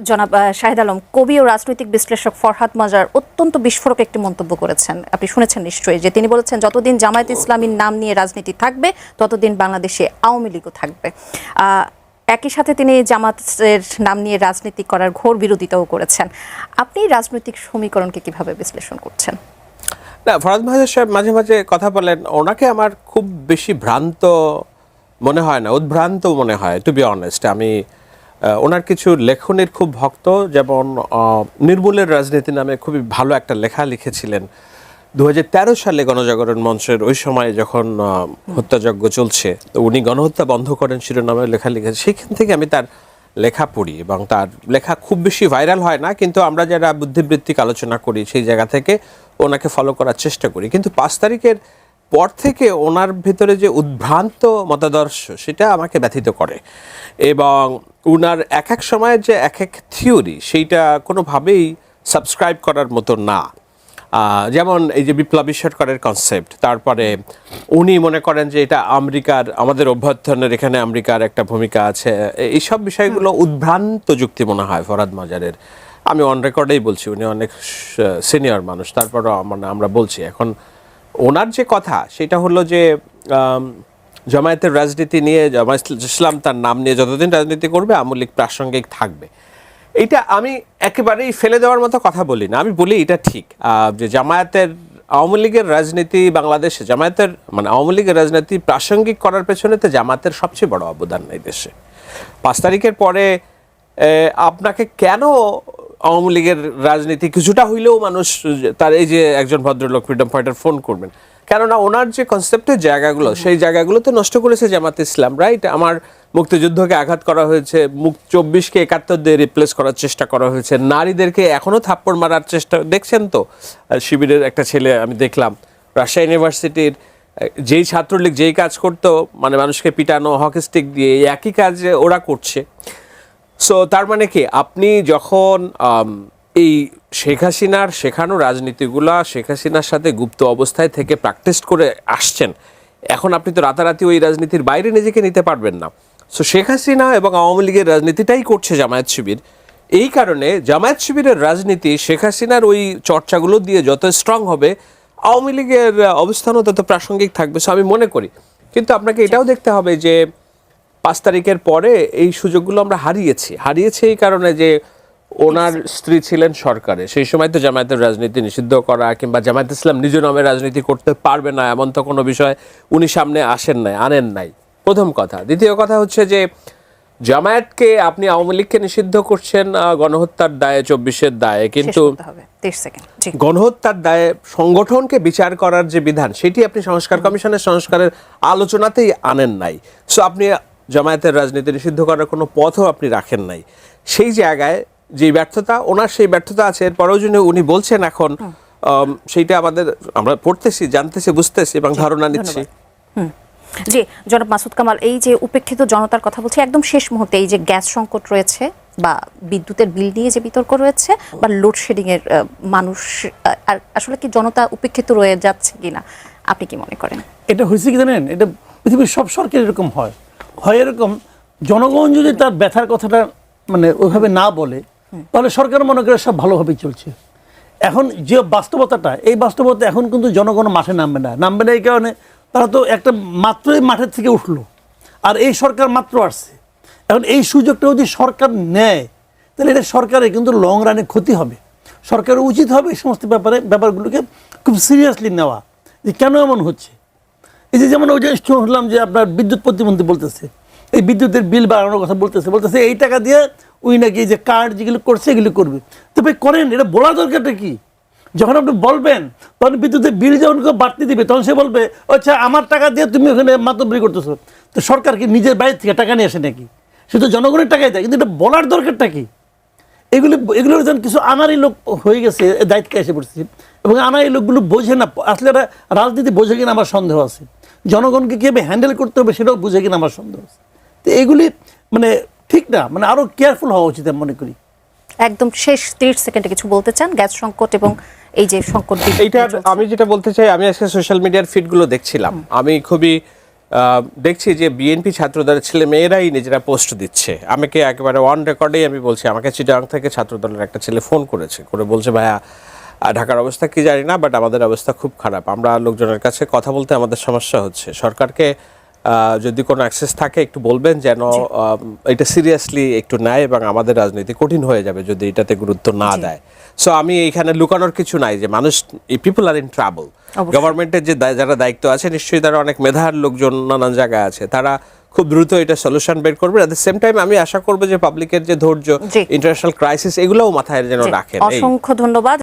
জনাব শাহেদ আলম, কবি ও রাজনৈতিক বিশ্লেষক ফরহাদ মাজার অত্যন্ত বিস্ফোরক একটি মন্তব্য করেছেন, আপনি শুনেছেন নিশ্চয়ই, যে তিনি বলেছেন যতদিন জামায়াত ইসলামীর নাম নিয়ে রাজনীতি থাকবে ততদিন বাংলাদেশে আওয়ামী লীগও থাকবে। একই সাথে তিনি জামাতের নাম নিয়ে রাজনীতি করার ঘোর বিরোধিতাও করেছেন। আপনি রাজনৈতিক সমীকরণকে কিভাবে বিশ্লেষণ করছেন? না, ফরহাদ মাজার সাহেব মাঝে মাঝে কথা বলেন, ওনাকে আমার খুব বেশি ভ্রান্ত মনে হয় না, উদ্ভ্রান্ত মনে হয়, টু বি অনেস্ট। আমি ওনার কিছু লেখনের খুব ভক্ত, যেমন নির্মূলের রাজনীতি নামে খুবই ভালো একটা লেখা লিখেছিলেন 2013 সালে গণজাগরণ মঞ্চের ওই সময় যখন হত্যাযজ্ঞ চলছে, তো উনি গণহত্যা বন্ধ করেন শিরোনামে লেখা লিখেছেন। সেখান থেকে আমি তার লেখা পড়ি এবং তার লেখা খুব বেশি ভাইরাল হয় না, কিন্তু আমরা যারা বুদ্ধিবৃত্তিক আলোচনা করি সেই জায়গা থেকে ওনাকে ফলো করার চেষ্টা করি। কিন্তু 5 তারিখের পর থেকে ওনার ভিতরে যে উদ্ভ্রান্ত মতাদর্শ সেটা আমাকে ব্যথিত করে, এবং ওনার এক এক সময়ের যে এক এক থিওরি সেইটা কোনোভাবেই সাবস্ক্রাইব করার মতো না। যেমন এই যে বিপ্লবী সরকারের কনসেপ্ট, তারপরে উনি মনে করেন যে এটা আমেরিকার, আমাদের অভ্যর্থনের এখানে আমেরিকার একটা ভূমিকা আছে, এইসব বিষয়গুলো উদ্ভ্রান্ত যুক্তি মনে হয় ফরহাদ মাজারের। আমি অন রেকর্ডেই বলছি, উনি অনেক সিনিয়র মানুষ, তারপরও মানে আমরা বলছি এখন ওনার যে কথা সেটা হলো যে জামায়াতের রাজনীতি নিয়ে, জামায়াত ইসলাম তার নাম নিয়ে যতদিন রাজনীতি করবে আওয়ামী লীগ প্রাসঙ্গিক থাকবে। এটা আমি একেবারেই ফেলে দেওয়ার মতো কথা বলি না, আমি বলি এটা ঠিক যে জামায়াতের, আওয়ামী লীগের রাজনীতি বাংলাদেশে, জামায়াতের মানে আওয়ামী লীগের রাজনীতি প্রাসঙ্গিক করার পেছনেতে জামায়াতের সবচেয়ে বড় অবদান এই দেশে। 5 তারিখের পরে আপনাকে কেন আওয়ামী লীগের রাজনীতি কিছুটা হইলেও মানুষ তার, এই যে একজন ভদ্রলোক ফ্রিডম ফাইটার ফোন করবেন, কেননা ওনার যে কনসেপ্টের জায়গাগুলো সেই জায়গাগুলোতে নষ্ট করেছে জামাত ইসলাম, রাইট? আমার মুক্তিযুদ্ধকে আঘাত করা হয়েছে, 24কে 71 দিয়ে রিপ্লেস করার চেষ্টা করা হয়েছে, নারীদেরকে এখনো থাপ্পড় মারার চেষ্টা, দেখছেন তো শিবিরের একটা ছেলে আমি দেখলাম রাজশাহী ইউনিভার্সিটির, যেই ছাত্রলীগ যেই কাজ করতো মানে মানুষকে পিটানো হকি স্টিক দিয়ে, একই কাজ ওরা করছে। সো তার মানে কি, আপনি যখন এই শেখ হাসিনার শেখানো রাজনীতিগুলা শেখ হাসিনার সাথে গুপ্ত অবস্থায় থেকে প্র্যাকটিস করে আসছেন, এখন আপনি তো রাতারাতি ওই রাজনীতির বাইরে নিজেকে নিতে পারবেন না। সো শেখ হাসিনা এবং আওয়ামী লীগের রাজনীতিটাই করছে জামায়াত শিবির। এই কারণে জামায়াত শিবিরের রাজনীতি শেখ হাসিনার ওই চর্চাগুলো দিয়ে যত স্ট্রং হবে, আওয়ামী লীগের অবস্থানও তত প্রাসঙ্গিক থাকবে। সো আমি মনে করি, কিন্তু আপনাকে এটাও দেখতে হবে যে 5 তারিখের পরে এই সুযোগগুলো আমরা হারিয়েছি এই কারণে যে ওনার স্ত্রী ছিলেন সরকারে, সেই সময় তো জামায়াতের রাজনীতি নিষিদ্ধ করা কিংবা জামায়াত ইসলাম নিজ নামে রাজনীতি করতে পারবে না এমন তো কোনো বিষয় উনি সামনে আনেন নাই, প্রথম কথা। দ্বিতীয় কথা হচ্ছে যে জামায়াতকে আপনি আওয়ামী লীগকে নিষিদ্ধ করছেন গণহত্যার দায়ে, 24-এর দায়ে, কিন্তু গণহত্যার দায়ে সংগঠনকে বিচার করার যে বিধান সেটি আপনি সংস্কার কমিশনের সংস্কারের আলোচনাতেই আনেন নাই। সো আপনি জামায়াতের রাজনীতি নিষিদ্ধ করার কোনো পথও আপনি রাখেন নাই। সেই জায়গায় যে ব্যর্থতা, ওনার সেই ব্যর্থতা আছে, এরপরেও যদি উনি বলছেন এখন সেইটা আমরা পড়তেছি, জানতেছি, বুঝতেছি এবং ধারণা নিচ্ছি। জি জনাব মাসুদ কামাল, এই যে উপেক্ষিত জনতার কথা বলছি, একদম শেষ মুহূর্তে এই যে গ্যাস সংকট রয়েছে বা বিদ্যুতের বিল নিয়ে যে বিতর্ক রয়েছে বা লোডশেডিং এর মানুষ, আসলে কি জনতা উপেক্ষিত রয়ে যাচ্ছে কিনা আপনি কি মনে করেন? এটা হয়েছে কি জানেন, এটা পৃথিবীর সব সরকার এরকম হয় এরকম, জনগণ যদি তার ব্যথার কথাটা মানে ওইভাবে না বলে তাহলে সরকার মনে করে সব ভালোভাবেই চলছে। এখন যে বাস্তবতাটা, এই বাস্তবতা এখন কিন্তু জনগণ মাঠে নামবে না এই কারণে তারা তো একটা মাত্রই মাঠের থেকে উঠলো, আর এই সরকার মাত্র আসছে। এখন এই সুযোগটা যদি সরকার নেয় তাহলে এটা সরকারের কিন্তু লং রানে ক্ষতি হবে। সরকারের উচিত হবে এই সমস্ত ব্যাপারগুলোকে খুব সিরিয়াসলি নেওয়া, যে কেন এমন হচ্ছে। এই যে যেমন ওই যে শুনলাম যে আপনার বিদ্যুৎ প্রতিমন্ত্রী বলতেছে এই বিদ্যুতের বিল বাড়ানোর কথা বলতেছে এই টাকা দিয়ে ওই নাকি যে কার্ড যেগুলো করছে এগুলো করবে। তবে করেন, এটা বলার দরকারটা কি? যখন আপনি বলবেন তখন বিদ্যুতের বিল যখন বাড়তি দিবে তখন সে বলবে আচ্ছা আমার টাকা দিয়ে তুমি ওখানে মাতব্বরি করতেছো। তো সরকার কি নিজের বাইরে থেকে টাকা নিয়ে আসে নাকি? সে তো জনগণের টাকাই দেয়, কিন্তু এটা বলার দরকারটা কি? এগুলোর যেন কিছু আনারি লোক হয়ে গেছে, দায়িত্বে এসে পড়ছে, এবং আনারি লোকগুলো বোঝে না আসলে এরা রাজনীতি বোঝে কিনা আমার সন্দেহ আছে, জনগণকে কীভাবে হ্যান্ডেল করতে হবে সেটাও বুঝে কিনা আমার সন্দেহ আছে। তো এগুলি মানে ঠিক না, মানে আরও কেয়ারফুল হওয়া উচিত আমি মনে করি। একদম শেষ 30 সেকেন্ডে কিছু বলতে চান গ্যাস সংকট এবং এই যে সংকট? এইটা আমি যেটা বলতে চাই, আমি আজকে সোশ্যাল মিডিয়ার ফিডগুলো দেখছিলাম, আমি খুবই দেখছি যে বিএনপি ছাত্রদলের ছেলে মেয়েরাই নিজেরা পোস্ট দিচ্ছে। আমাকে একেবারে অন রেকর্ডেই আমি বলছি, আমাকে চিটাগাং থেকে ছাত্রদলের একটা ছেলে ফোন করেছে, করে বলছে ভাইয়া ঢাকার অবস্থা কি জানি না, বাট আমাদের অবস্থা খুব খারাপ, আমরা লোকজনের কাছে কথা বলতে আমাদের সমস্যা হচ্ছে, সরকারকে যদি কোনো অ্যাক্সেস থাকে একটু বলবেন যেন এটা সিরিয়াসলি একটু নেয়, এবং আমাদের রাজনীতি কঠিন হয়ে যাবে যদি এটাতে গুরুত্ব না দেয়। সো আমি এইখানে লুকানোর কিছু নাই যে মানুষ, পিপল আর ইন ট্রাবল। গভর্নমেন্টের যে যারা দায়িত্ব আছে নিশ্চয়ই তারা অনেক মেধার লোকজন নানান জায়গায় আছে, তারা খুব দ্রুত এটা সলিউশন বের করবে। এট দ্য সেম টাইম আমি আশা করবো যে পাবলিকের যে ধৈর্য, ইন্টারন্যাশনাল ক্রাইসিস, এগুলোও মাথায় যেন রাখেন। অসংখ্য ধন্যবাদ।